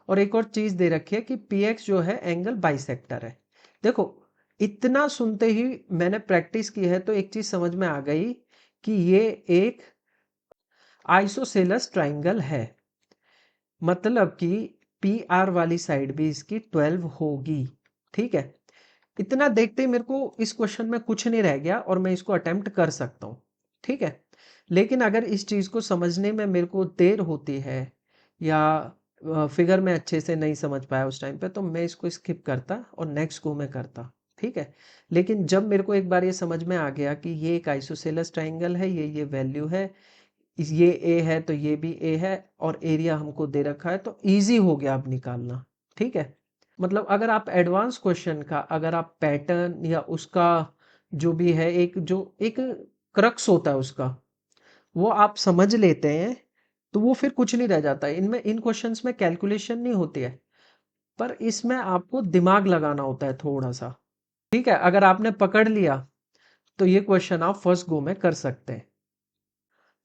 और एक और चीज दे रखी है कि पी एक्स जो है एंगल बाइसेक्टर है। देखो इतना सुनते ही मैंने प्रैक्टिस की है तो एक चीज समझ में आ गई कि ये एक आइसोसेलस ट्राइंगल है, मतलब कि पी आर वाली साइड भी इसकी 12 होगी, ठीक है। इतना देखते ही मेरे को इस क्वेश्चन में कुछ नहीं रह गया और मैं इसको अटेम्प्ट कर सकता हूँ, ठीक है। लेकिन अगर इस चीज को समझने में मेरे को देर होती है या फिगर में अच्छे से नहीं समझ पाया उस टाइम पे, तो मैं इसको स्किप करता और नेक्स्ट को मैं करता, ठीक है। लेकिन जब मेरे को एक बार ये समझ में आ गया कि ये एक आइसोसेलस ट्राइंगल है, ये वैल्यू है, ये ए है तो ये भी ए है, और एरिया हमको दे रखा है, तो इजी हो गया अब निकालना, ठीक है। मतलब अगर आप एडवांस क्वेश्चन का अगर आप पैटर्न या उसका जो भी है एक क्रक्स होता है उसका, वो आप समझ लेते हैं, तो वो फिर कुछ नहीं रह जाता है। इनमें इन क्वेश्चंस में कैलकुलेशन नहीं होती है, पर इसमें आपको दिमाग लगाना होता है थोड़ा सा, ठीक है। अगर आपने पकड़ लिया तो ये क्वेश्चन आप फर्स्ट गो में कर सकते हैं।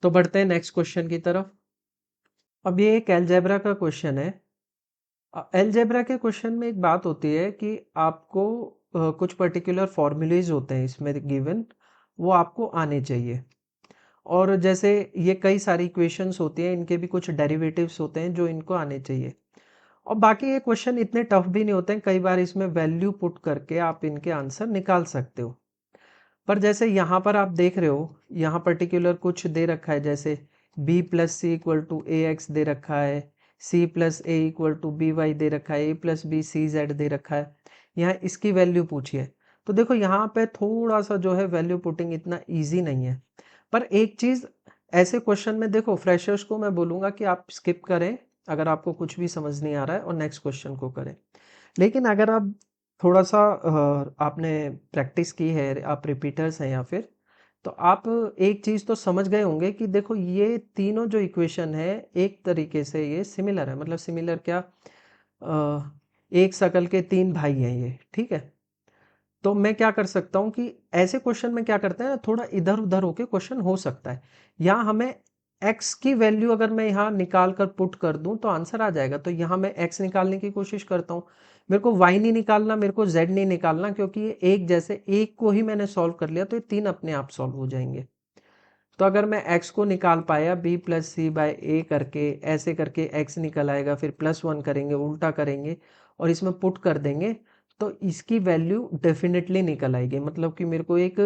तो बढ़ते हैं नेक्स्ट क्वेश्चन की तरफ। अब ये एक अलजेब्रा का क्वेश्चन है। अलजेब्रा के क्वेश्चन में एक बात होती है कि आपको कुछ पर्टिकुलर फॉर्मूलेज होते हैं इसमें गिवन, वो आपको आने चाहिए। और जैसे ये कई सारी इक्वेशंस होती हैं, इनके भी कुछ डेरिवेटिव्स होते हैं जो इनको आने चाहिए। और बाकी ये क्वेश्चन इतने टफ भी नहीं होते हैं, कई बार इसमें वैल्यू पुट करके आप इनके आंसर निकाल सकते हो। पर जैसे यहाँ पर आप देख रहे हो, यहाँ पर्टिकुलर कुछ दे रखा है, जैसे b plus c equal to a x दे रखा है, c plus a equal to b y दे रखा है, a plus b c z दे रखा है। यहाँ इसकी वैल्यू पूछी है, तो देखो यहाँ पे थोड़ा सा जो है वैल्यू पुटिंग इतना ईजी नहीं है। पर एक चीज ऐसे क्वेश्चन में देखो, फ्रेशर्स को मैं बोलूंगा कि आप स्किप करें अगर आपको कुछ भी समझ नहीं आ रहा है, और नेक्स्ट क्वेश्चन को करें। लेकिन अगर आप थोड़ा सा आपने प्रैक्टिस की है, आप रिपीटर्स हैं या फिर, तो आप एक चीज तो समझ गए होंगे कि देखो ये तीनों जो इक्वेशन है एक तरीके से ये सिमिलर है। मतलब सिमिलर क्या, एक शकल के तीन भाई हैं ये, ठीक है। तो मैं क्या कर सकता हूं कि ऐसे क्वेश्चन में क्या करते हैं, थोड़ा इधर उधर होके क्वेश्चन हो सकता है, या हमें x की वैल्यू अगर मैं यहाँ निकाल कर पुट कर दूं तो आंसर आ जाएगा। तो यहाँ मैं x निकालने की कोशिश करता हूँ। मेरे को y नहीं निकालना, मेरे को z नहीं निकालना, क्योंकि ये एक जैसे एक को ही मैंने सॉल्व कर लिया तो ये तीन अपने आप सॉल्व हो जाएंगे। तो अगर मैं x को निकाल पाया b प्लस सी बाय ए करके, ऐसे करके x निकल आएगा, फिर +1 करेंगे, उल्टा करेंगे और इसमें पुट कर देंगे तो इसकी वैल्यू डेफिनेटली निकल आएगी। मतलब कि मेरे को एक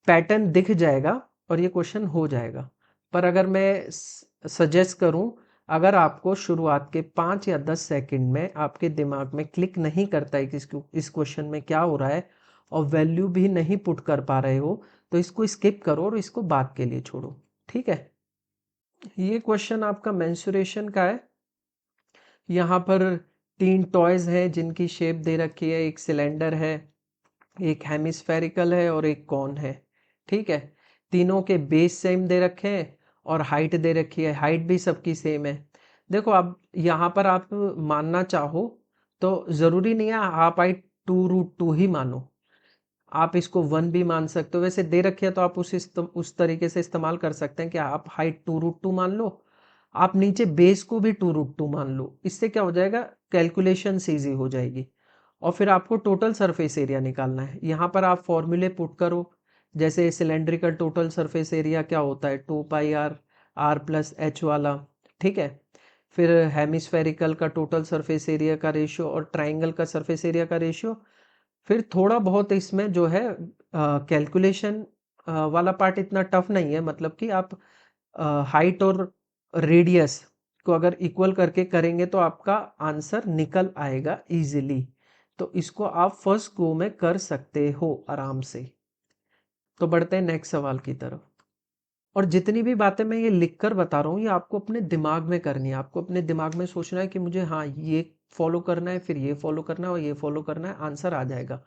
पैटर्न दिख जाएगा और ये क्वेश्चन हो जाएगा। पर अगर मैं सजेस्ट करूं, अगर आपको शुरुआत के 5 या 10 सेकंड में आपके दिमाग में क्लिक नहीं करता है कि इस क्वेश्चन में क्या हो रहा है और वैल्यू भी नहीं पुट कर पा रहे हो, तो इसको स्किप करो और इसको बाद के लिए छोड़ो। ठीक है। ये क्वेश्चन आपका मेंसुरेशन का है। यहाँ पर 3 टॉयज हैं जिनकी शेप दे रखी है, एक सिलेंडर है, एक हेमिस्फेरिकल है और एक कॉन है। ठीक है। तीनों के बेस सेम दे रखे हैं और हाइट दे रखी है, हाइट भी सबकी सेम है। देखो अब यहाँ पर आप मानना चाहो तो जरूरी नहीं है आप हाइट 2√2 ही मानो, आप इसको 1 भी मान सकते हो। वैसे दे रखे है तो आप उस तरीके से इस्तेमाल कर सकते हैं कि आप हाइट 2√2 मान लो, आप नीचे बेस को भी 2√2 मान लो। इससे क्या हो जाएगा, कैलकुलेशन ईजी हो जाएगी। और फिर आपको टोटल सरफेस एरिया निकालना है। यहाँ पर आप फॉर्मूले पुट करो, जैसे सिलेंड्रिकल टोटल सरफेस एरिया क्या होता है, 2πr r+h वाला। ठीक है। फिर हेमिस्फेरिकल का टोटल सरफेस एरिया का रेशियो और ट्राइंगल का सरफेस एरिया का रेशियो। फिर थोड़ा बहुत इसमें जो है कैलकुलेशन वाला पार्ट इतना टफ नहीं है, मतलब कि आप हाइट और रेडियस को अगर इक्वल करके करेंगे तो आपका आंसर निकल आएगा इजीली। तो इसको आप फर्स्ट गो में कर सकते हो आराम से। तो बढ़ते हैं नेक्स्ट सवाल की तरफ। और जितनी भी बातें मैं ये लिख कर बता रहा हूँ ये आपको अपने दिमाग में करनी है। आपको अपने दिमाग में सोचना है कि मुझे हाँ ये फॉलो करना है, फिर ये फॉलो करना है और ये फॉलो करना है, आंसर आ जाएगा।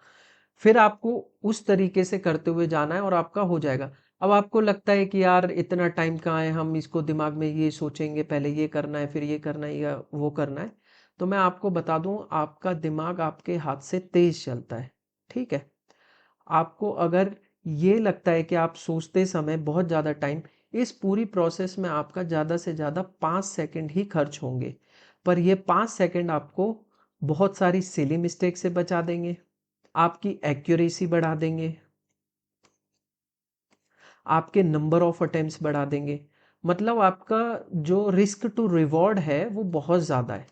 फिर आपको उस तरीके से करते हुए जाना है और आपका हो जाएगा। अब आपको लगता है कि यार इतना टाइम कहाँ है, हम इसको दिमाग में ये सोचेंगे, पहले ये करना है फिर ये करना है या वो करना है। तो मैं आपको बता दूं, आपका दिमाग आपके हाथ से तेज चलता है। ठीक है। आपको अगर ये लगता है कि आप सोचते समय बहुत ज़्यादा टाइम, इस पूरी प्रोसेस में आपका ज़्यादा से ज़्यादा 5 सेकंड ही खर्च होंगे, पर ये 5 सेकंड आपको बहुत सारी सिली मिस्टेक से बचा देंगे, आपकी एक्यूरेसी बढ़ा देंगे, आपके नंबर ऑफ अटेम्प्ट्स बढ़ा देंगे। मतलब आपका जो रिस्क टू रिवॉर्ड है वो बहुत ज़्यादा है।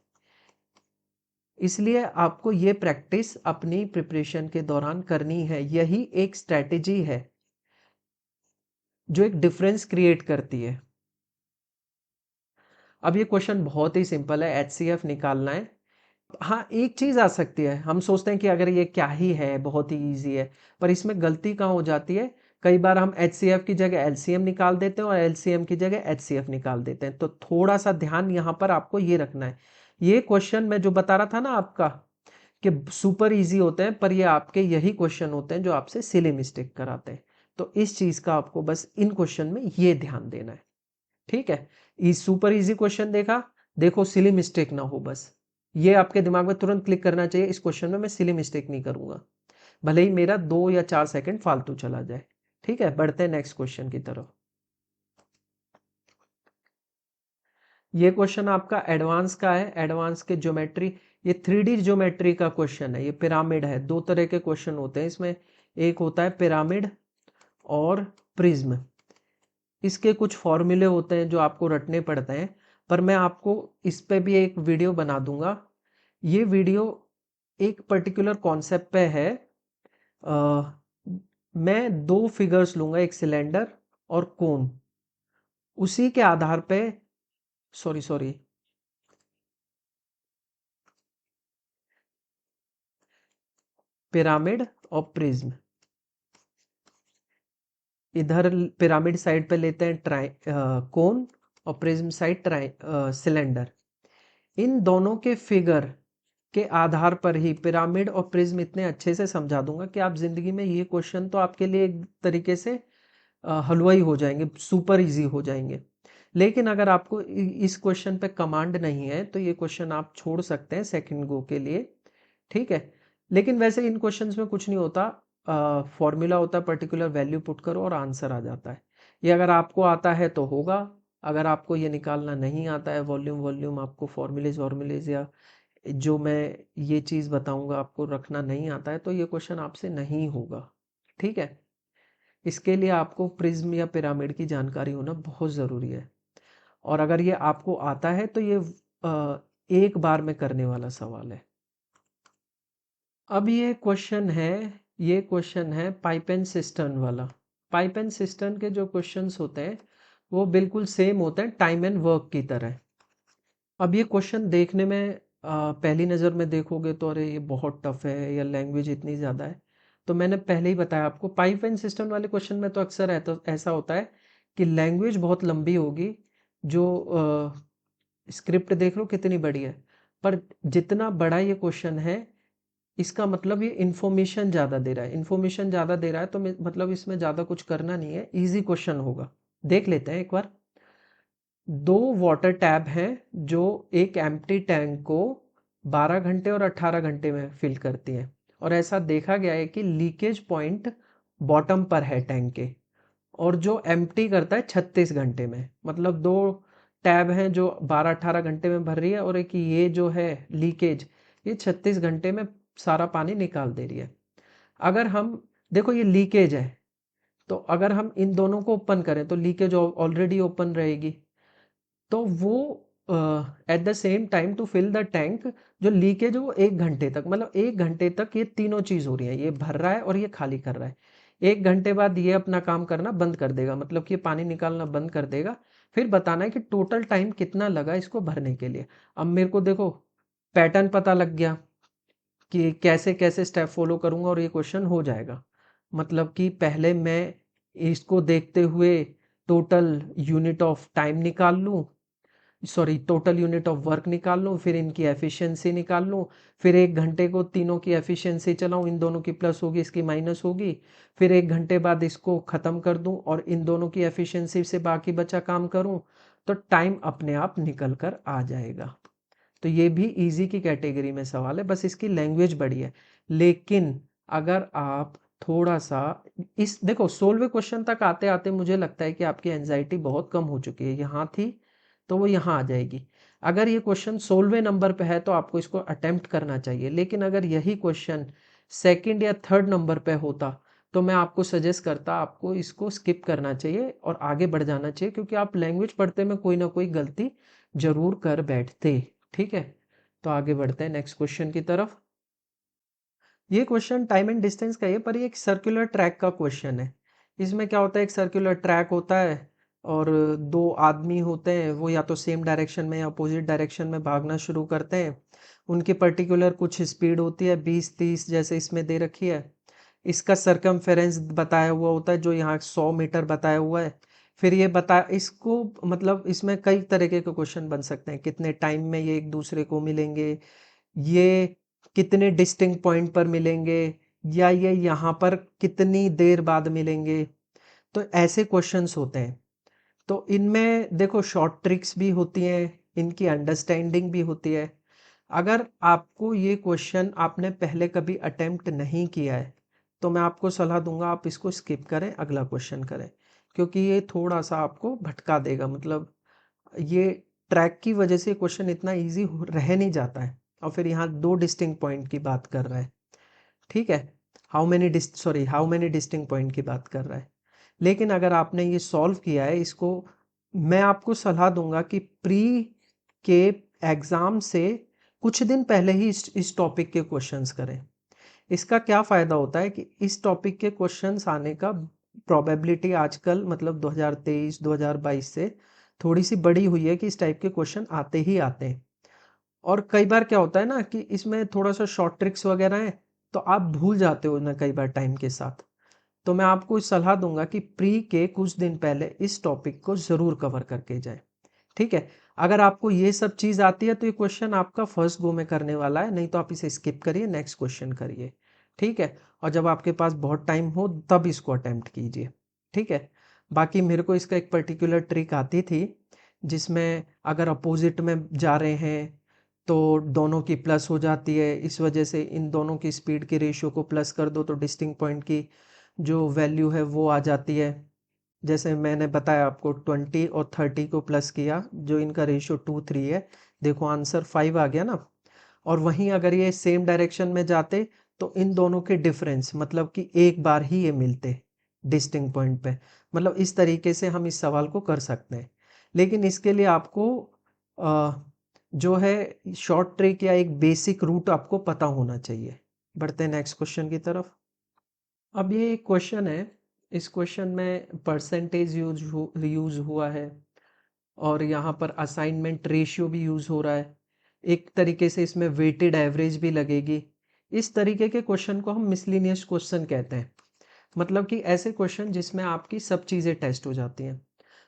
इसलिए आपको ये प्रैक्टिस अपनी प्रिपरेशन के दौरान करनी है। यही एक स्ट्रैटेजी है जो एक डिफरेंस क्रिएट करती है। अब ये क्वेश्चन बहुत ही सिंपल है, HCF निकालना है। हाँ, एक चीज आ सकती है, हम सोचते हैं कि अगर ये क्या ही है, बहुत ही इजी है, पर इसमें गलती कहाँ हो जाती है, कई बार हम HCF की जगह LCM निकाल देते हैं और LCM की जगह HCF निकाल देते हैं। तो थोड़ा सा ध्यान यहाँ पर आपको ये रखना है। ये क्वेश्चन मैं जो बता रहा था ना आपका कि सुपर इजी होते हैं, पर ये आपके यही क्वेश्चन होते हैं जो आपसे सिली मिस्टेक कराते हैं। तो इस चीज का आपको बस इन क्वेश्चन में ये ध्यान देना है। ठीक है। इस सुपर इजी क्वेश्चन देखा, देखो सिली मिस्टेक ना हो, बस ये आपके दिमाग में तुरंत क्लिक करना चाहिए, इस क्वेश्चन में मैं सिली मिस्टेक नहीं करूंगा, भले ही मेरा 2 या 4 सेकंड फालतू चला जाए। ठीक है। बढ़ते हैं नेक्स्ट क्वेश्चन की तरफ। ये क्वेश्चन आपका एडवांस का है, एडवांस के ज्योमेट्री। ये 3D ज्योमेट्री का क्वेश्चन है, ये पिरामिड है। दो तरह के क्वेश्चन होते हैं इसमें, एक होता है पिरामिड और प्रिज्म। इसके कुछ फॉर्मूले होते हैं जो आपको रटने पड़ते हैं, पर मैं आपको इस पे भी एक वीडियो बना दूंगा। ये वीडियो एक पर्टिकुलर कॉन्सेप्ट पे है। अ, मैं दो फिगर्स लूंगा, एक सिलेंडर और कोन, उसी के आधार पे, सॉरी सॉरी, पिरामिड और प्रिज्म। इधर पिरामिड साइड पे लेते हैं कोन और प्रिज्म साइड सिलेंडर। इन दोनों के फिगर के आधार पर ही पिरामिड और प्रिज्म इतने अच्छे से समझा दूंगा कि आप जिंदगी में ये क्वेश्चन तो आपके लिए एक तरीके से हलवाई हो जाएंगे, सुपर इजी हो जाएंगे। लेकिन अगर आपको इस क्वेश्चन पे कमांड नहीं है तो ये क्वेश्चन आप छोड़ सकते हैं सेकंड गो के लिए। ठीक है। लेकिन वैसे इन क्वेश्चंस में कुछ नहीं होता, फॉर्मूला होता है, पर्टिकुलर वैल्यू पुट करो और आंसर आ जाता है। ये अगर आपको आता है तो होगा, अगर आपको ये निकालना नहीं आता है वॉल्यूम वॉल्यूम, आपको फॉर्मूलेज या जो मैं ये चीज़ बताऊंगा आपको रखना नहीं आता है, तो ये क्वेश्चन आपसे नहीं होगा। ठीक है, इसके लिए आपको प्रिज्म या पिरामिड की जानकारी होना बहुत ज़रूरी है। और अगर ये आपको आता है तो ये एक बार में करने वाला सवाल है। अब ये क्वेश्चन है पाइप एंड सिस्टर्न वाला। पाइप एंड सिस्टर्न के जो क्वेश्चंस होते हैं वो बिल्कुल सेम होते हैं टाइम एंड वर्क की तरह। अब ये क्वेश्चन देखने में पहली नज़र में देखोगे तो अरे ये बहुत टफ है या लैंग्वेज इतनी ज़्यादा है, तो मैंने पहले ही बताया आपको पाइप एंड सिस्टम वाले क्वेश्चन में तो अक्सर है तो ऐसा होता है कि लैंग्वेज बहुत लंबी होगी, जो स्क्रिप्ट देख लो कितनी बड़ी है, पर जितना बड़ा ये क्वेश्चन है इसका मतलब ये इन्फॉर्मेशन ज़्यादा दे रहा है, इन्फॉर्मेशन ज़्यादा दे रहा है तो मतलब इसमें ज़्यादा कुछ करना नहीं है, इजी क्वेश्चन होगा। देख लेते हैं एक बार। दो वाटर टैब हैं जो एक एम्प्टी टैंक को 12 घंटे और 18 घंटे में फिल करती हैं, और ऐसा देखा गया है कि लीकेज पॉइंट बॉटम पर है टैंक के, और जो एम्प्टी करता है 36 घंटे में। मतलब दो टैब हैं जो 12-18 घंटे में भर रही है, और एक ये जो है लीकेज, ये 36 घंटे में सारा पानी निकाल दे रही है। अगर हम देखो ये लीकेज है, तो अगर हम इन दोनों को ओपन करें तो लीकेज ऑलरेडी ओपन रहेगी, तो वो at the same time to fill the tank, जो लीकेज है वो 1 घंटे तक, मतलब 1 घंटे तक ये तीनों चीज हो रही है, ये भर रहा है और ये खाली कर रहा है। 1 घंटे बाद ये अपना काम करना बंद कर देगा, मतलब कि ये पानी निकालना बंद कर देगा। फिर बताना है कि टोटल टाइम कितना लगा इसको भरने के लिए। अब मेरे को देखो पैटर्न पता लग गया कि कैसे कैसे स्टेप फॉलो करूंगा और ये क्वेश्चन हो जाएगा। मतलब कि पहले मैं इसको देखते हुए टोटल यूनिट ऑफ टाइम निकाल लूँ, sorry total unit of work निकाल लूँ, फिर इनकी एफिशिएंसी निकाल लूँ, फिर 1 घंटे को तीनों की एफिशिएंसी चलाऊँ, इन दोनों की प्लस होगी इसकी माइनस होगी, फिर 1 घंटे बाद इसको ख़त्म कर दूँ और इन दोनों की एफिशिएंसी से बाकी बचा काम करूँ, तो टाइम अपने आप निकल कर आ जाएगा। तो ये भी इजी की कैटेगरी में सवाल है, बस इसकी लैंग्वेज बड़ी है। लेकिन अगर आप थोड़ा सा इस देखो सोलवे क्वेश्चन तक आते आते मुझे लगता है कि आपकी एंजाइटी बहुत कम हो चुकी है, यहाँ थी तो वो यहाँ आ जाएगी। अगर ये क्वेश्चन 16वें नंबर पे है तो आपको इसको अटेम्प्ट करना चाहिए, लेकिन अगर यही क्वेश्चन सेकंड या थर्ड नंबर पे होता तो मैं आपको सजेस्ट करता आपको इसको स्किप करना चाहिए और आगे बढ़ जाना चाहिए, क्योंकि आप लैंग्वेज पढ़ते में कोई ना कोई गलती जरूर कर बैठते। ठीक है, तो आगे बढ़ते हैं नेक्स्ट क्वेश्चन की तरफ। ये क्वेश्चन टाइम एंड डिस्टेंस का है, पर ये एक सर्कुलर ट्रैक का क्वेश्चन है। इसमें क्या होता है, एक सर्कुलर ट्रैक होता है और दो आदमी होते हैं, वो या तो सेम डायरेक्शन में या अपोजिट डायरेक्शन में भागना शुरू करते हैं। उनकी पर्टिकुलर कुछ स्पीड होती है 20-30 जैसे इसमें दे रखी है। इसका सरकमफेरेंस बताया हुआ होता है जो यहाँ 100 मीटर बताया हुआ है। फिर ये बता इसको मतलब इसमें कई तरीके के क्वेश्चन बन सकते हैं, कितने टाइम में ये एक दूसरे को मिलेंगे, ये कितने डिस्टिंक्ट पॉइंट पर मिलेंगे, या ये यहाँ पर कितनी देर बाद मिलेंगे। तो ऐसे क्वेश्चंस होते हैं। तो इनमें देखो शॉर्ट ट्रिक्स भी होती हैं, इनकी अंडरस्टैंडिंग भी होती है। अगर आपको ये क्वेश्चन आपने पहले कभी अटेम्प्ट नहीं किया है तो मैं आपको सलाह दूंगा आप इसको स्किप करें, अगला क्वेश्चन करें, क्योंकि ये थोड़ा सा आपको भटका देगा। मतलब ये ट्रैक की वजह से क्वेश्चन इतना इजी रह नहीं जाता है, और फिर यहाँ दो डिस्टिंक्ट पॉइंट की बात कर रहा है। ठीक है, हाउ मेनी डिस्टिंक्ट पॉइंट की बात कर रहा है। लेकिन अगर आपने ये सॉल्व किया है इसको, मैं आपको सलाह दूंगा कि प्री के एग्जाम से कुछ दिन पहले ही इस टॉपिक के क्वेश्चंस करें। इसका क्या फ़ायदा होता है कि इस टॉपिक के क्वेश्चंस आने का प्रोबेबिलिटी आजकल मतलब 2023-2022 से थोड़ी सी बड़ी हुई है कि इस टाइप के क्वेश्चन आते ही आते हैं। और कई बार क्या होता है ना कि इसमें थोड़ा सा शॉर्ट ट्रिक्स वगैरह है तो आप भूल जाते हो ना कई बार टाइम के साथ। तो मैं आपको सलाह दूंगा कि प्री के कुछ दिन पहले इस टॉपिक को ज़रूर कवर करके जाए। ठीक है, अगर आपको ये सब चीज़ आती है तो ये क्वेश्चन आपका फर्स्ट गो में करने वाला है, नहीं तो आप इसे स्किप करिए, नेक्स्ट क्वेश्चन करिए। ठीक है, और जब आपके पास बहुत टाइम हो तब इसको अटेम्प्ट कीजिए। ठीक है, बाकी मेरे को इसका एक पर्टिकुलर ट्रिक आती थी जिसमें अगर अपोजिट में जा रहे हैं तो दोनों की प्लस हो जाती है, इस वजह से इन दोनों की स्पीड के रेशियो को प्लस कर दो तो डिस्टिंक्ट पॉइंट की जो वैल्यू है वो आ जाती है। जैसे मैंने बताया आपको 20 और 30 को प्लस किया, जो इनका रेशियो 2:3 है, देखो आंसर 5 आ गया ना। और वहीं अगर ये सेम डायरेक्शन में जाते तो इन दोनों के डिफरेंस मतलब कि एक बार ही ये मिलते डिस्टिंक्ट पॉइंट पे। मतलब इस तरीके से हम इस सवाल को कर सकते हैं, लेकिन इसके लिए आपको अ, जो है शॉर्ट ट्रिक या एक बेसिक रूट आपको पता होना चाहिए। बढ़ते हैं नेक्स्ट क्वेश्चन की तरफ। अब ये एक क्वेश्चन है, इस क्वेश्चन में परसेंटेज यूज हुआ है और यहाँ पर असाइनमेंट रेशियो भी यूज हो रहा है। एक तरीके से इसमें वेटेड एवरेज भी लगेगी। इस तरीके के क्वेश्चन को हम मिसलिनियस क्वेश्चन कहते हैं, मतलब कि ऐसे क्वेश्चन जिसमें आपकी सब चीज़ें टेस्ट हो जाती हैं।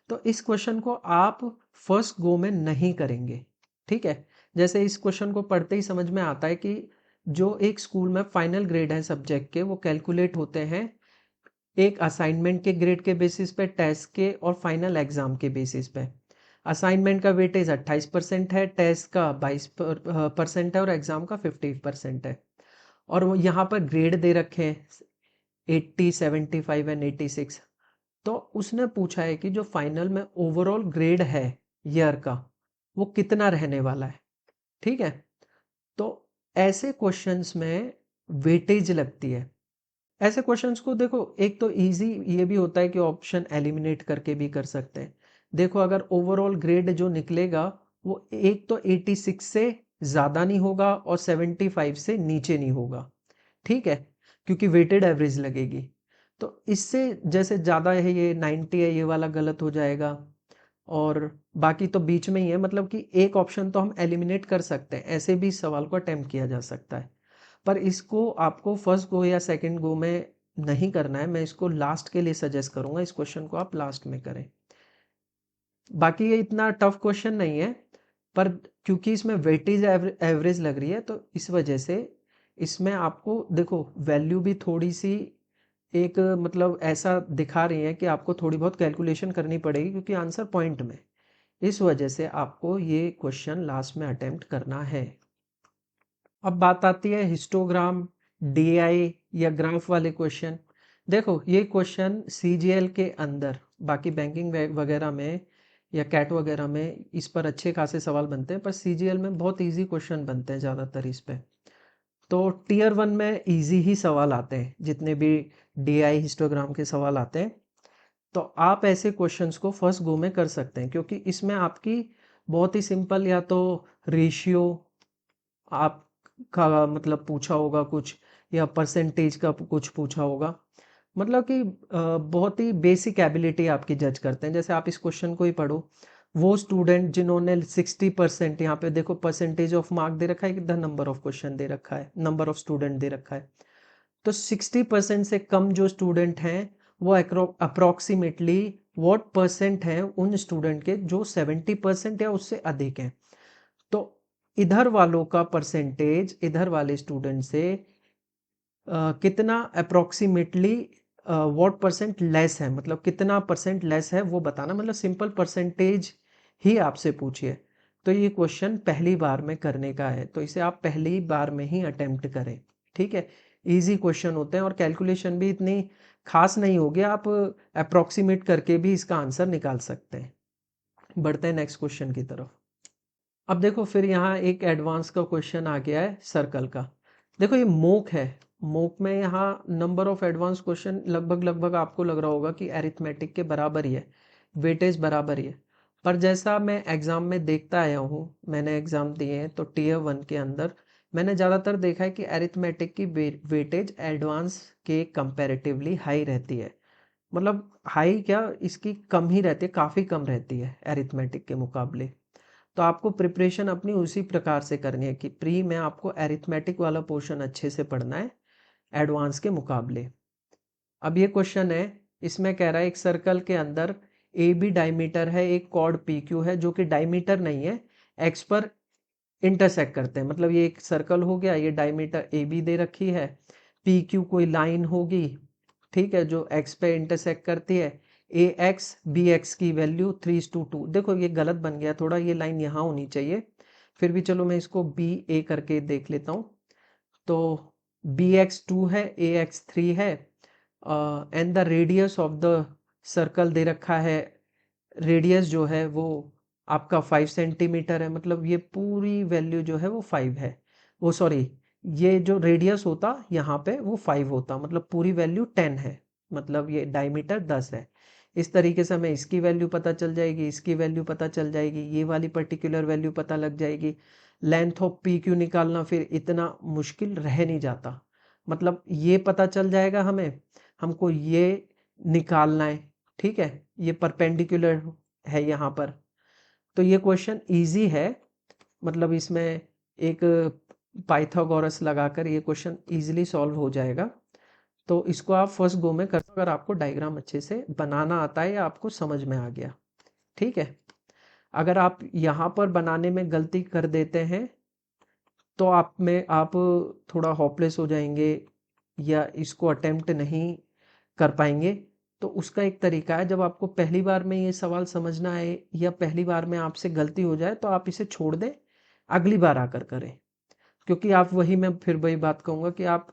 तो इस क्वेश्चन को आप फर्स्ट गो में नहीं करेंगे, ठीक है। जैसे इस क्वेश्चन को पढ़ते ही समझ में आता है कि जो एक स्कूल में फाइनल ग्रेड है सब्जेक्ट के, वो कैलकुलेट होते हैं एक असाइनमेंट के ग्रेड के बेसिस पे, टेस्ट के और फाइनल एग्जाम के बेसिस पे। असाइनमेंट का वेटेज 28% है, टेस्ट का 22% है और एग्जाम का 50% है। और वो यहाँ पर ग्रेड दे रखे हैं 80, 75 एंड 86। तो उसने पूछा है कि जो फाइनल में ओवरऑल ग्रेड है ईयर का, वो कितना रहने वाला है, ठीक है। तो ऐसे क्वेश्चंस में वेटेज लगती है। ऐसे क्वेश्चंस को देखो, एक तो इजी ये भी होता है कि ऑप्शन एलिमिनेट करके भी कर सकते हैं। देखो अगर ओवरऑल ग्रेड जो निकलेगा वो एक तो 86 से ज़्यादा नहीं होगा और 75 से नीचे नहीं होगा, ठीक है, क्योंकि वेटेड एवरेज लगेगी। तो इससे जैसे ज़्यादा है ये 90 है, ये वाला गलत हो जाएगा। और बाकी तो बीच में ही है, मतलब कि एक ऑप्शन तो हम एलिमिनेट कर सकते हैं। ऐसे भी इस सवाल को अटेम्प्ट किया जा सकता है, पर इसको आपको फर्स्ट गो या सेकंड गो में नहीं करना है। मैं इसको लास्ट के लिए सजेस्ट करूंगा, इस क्वेश्चन को आप लास्ट में करें। बाकी ये इतना टफ क्वेश्चन नहीं है, पर क्योंकि इसमें वेटेज एवरेज लग रही है तो इस वजह से इसमें आपको देखो वैल्यू भी थोड़ी सी एक मतलब ऐसा दिखा रही है कि आपको थोड़ी बहुत कैलकुलेशन करनी पड़ेगी, क्योंकि आंसर पॉइंट में। इस वजह से आपको ये क्वेश्चन लास्ट में अटेम्प्ट करना है। अब बात आती है हिस्टोग्राम, डीआई या ग्राफ वाले क्वेश्चन। देखो ये क्वेश्चन सीजीएल के अंदर, बाकी बैंकिंग वगैरह में या कैट वगैरह में इस पर अच्छे खासे सवाल बनते हैं, पर सीजीएल में बहुत इजी क्वेश्चन बनते हैं ज़्यादातर इस पे। तो टीयर 1 में इजी ही सवाल आते हैं, जितने भी डीआई हिस्टोग्राम के सवाल आते हैं। तो आप ऐसे क्वेश्चंस को फर्स्ट गो में कर सकते हैं, क्योंकि इसमें आपकी बहुत ही सिंपल या तो रेशियो आपका मतलब पूछा होगा कुछ, या परसेंटेज का कुछ पूछा होगा। मतलब कि बहुत ही बेसिक एबिलिटी आपकी जज करते हैं। जैसे आप इस क्वेश्चन को ही पढ़ो, वो स्टूडेंट जिन्होंने 60%, यहाँ पे देखो परसेंटेज ऑफ मार्क दे रखा है कि द नंबर ऑफ क्वेश्चन दे रखा है, नंबर ऑफ स्टूडेंट दे रखा है। तो 60% से कम जो स्टूडेंट हैं वो अप्रोक्सीमेटली व्हाट परसेंट है उन स्टूडेंट के जो 70% या उससे अधिक हैं। तो इधर वालों का परसेंटेज इधर वाले स्टूडेंट से कितना अप्रोक्सीमेटली व्हाट परसेंट लेस है, मतलब कितना परसेंट लेस है वो बताना। मतलब सिंपल परसेंटेज ही आपसे पूछिए। तो ये क्वेश्चन पहली बार में करने का है, तो इसे आप पहली बार में ही अटेम्प्ट करें, ठीक है। इजी क्वेश्चन होते हैं और कैलकुलेशन भी इतनी खास नहीं होगी, आप अप्रोक्सीमेट करके भी इसका आंसर निकाल सकते हैं। बढ़ते हैं नेक्स्ट क्वेश्चन की तरफ। अब देखो फिर यहाँ एक एडवांस का क्वेश्चन आ गया है सर्कल का। देखो ये मोक है, मोक में यहाँ नंबर ऑफ एडवांस क्वेश्चन लगभग लगभग आपको लग रहा होगा कि एरिथमेटिक के बराबर ही है, वेटेज बराबर ही है। पर जैसा मैं एग्जाम में देखता आया हूँ, मैंने एग्जाम दिए हैं, तो टीयर 1 के अंदर मैंने ज़्यादातर देखा है कि एरिथमेटिक की वेटेज एडवांस के कंपैरेटिवली हाई रहती है। मतलब हाई क्या, इसकी कम ही रहती है, काफ़ी कम रहती है एरिथमेटिक के मुकाबले। तो आपको प्रिपरेशन अपनी उसी प्रकार से करनी है कि प्री में आपको एरिथमेटिक वाला पोर्शन अच्छे से पढ़ना है एडवांस के मुकाबले। अब ये क्वेश्चन है, इसमें कह रहा है एक सर्कल के अंदर ए बी डायमीटर है, एक कॉर्ड पी क्यू है जो कि डायमीटर नहीं है, एक्स पर इंटरसेक्ट करते हैं। मतलब ये एक सर्कल हो गया, ये डायमीटर ए बी दे रखी है, पी क्यू कोई लाइन होगी, ठीक है, जो एक्स पे इंटरसेक्ट करती है। ए एक्स बी एक्स की वैल्यू 3:2। देखो ये गलत बन गया थोड़ा, ये लाइन यहाँ होनी चाहिए, फिर भी चलो मैं इसको बी ए करके देख लेता हूँ। तो बी एक्स 2 है, ए एक्स 3 है, and the radius of the circle दे रखा है, रेडियस जो है वो आपका 5 सेंटीमीटर है, मतलब ये पूरी वैल्यू जो है वो 5 है, वो सॉरी, ये जो रेडियस होता यहाँ पे वो 5 होता, मतलब पूरी वैल्यू 10 है, मतलब ये डायमीटर 10 है। इस तरीके से हमें इसकी वैल्यू पता चल जाएगी, इसकी वैल्यू पता चल जाएगी, ये वाली पर्टिकुलर वैल्यू पता लग जाएगी। लेंथ ऑफ पी क्यू निकालना फिर इतना मुश्किल रह नहीं जाता, मतलब ये पता चल जाएगा हमें, हमको ये निकालना है, ठीक है, ये परपेंडिकुलर है यहाँ पर। तो ये क्वेश्चन इजी है, मतलब इसमें एक पाइथागोरस लगाकर ये क्वेश्चन इजीली सॉल्व हो जाएगा। तो इसको आप फर्स्ट गो में कर, अगर आपको डायग्राम अच्छे से बनाना आता है या आपको समझ में आ गया, ठीक है। अगर आप यहाँ पर बनाने में गलती कर देते हैं तो आप थोड़ा होपलेस हो जाएंगे या इसको अटेम्प्ट नहीं कर पाएंगे। तो उसका एक तरीका है, जब आपको पहली बार में ये सवाल समझना है या पहली बार में आपसे गलती हो जाए तो आप इसे छोड़ दें, अगली बार आकर करें, क्योंकि आप वही, मैं फिर वही बात कहूँगा कि आप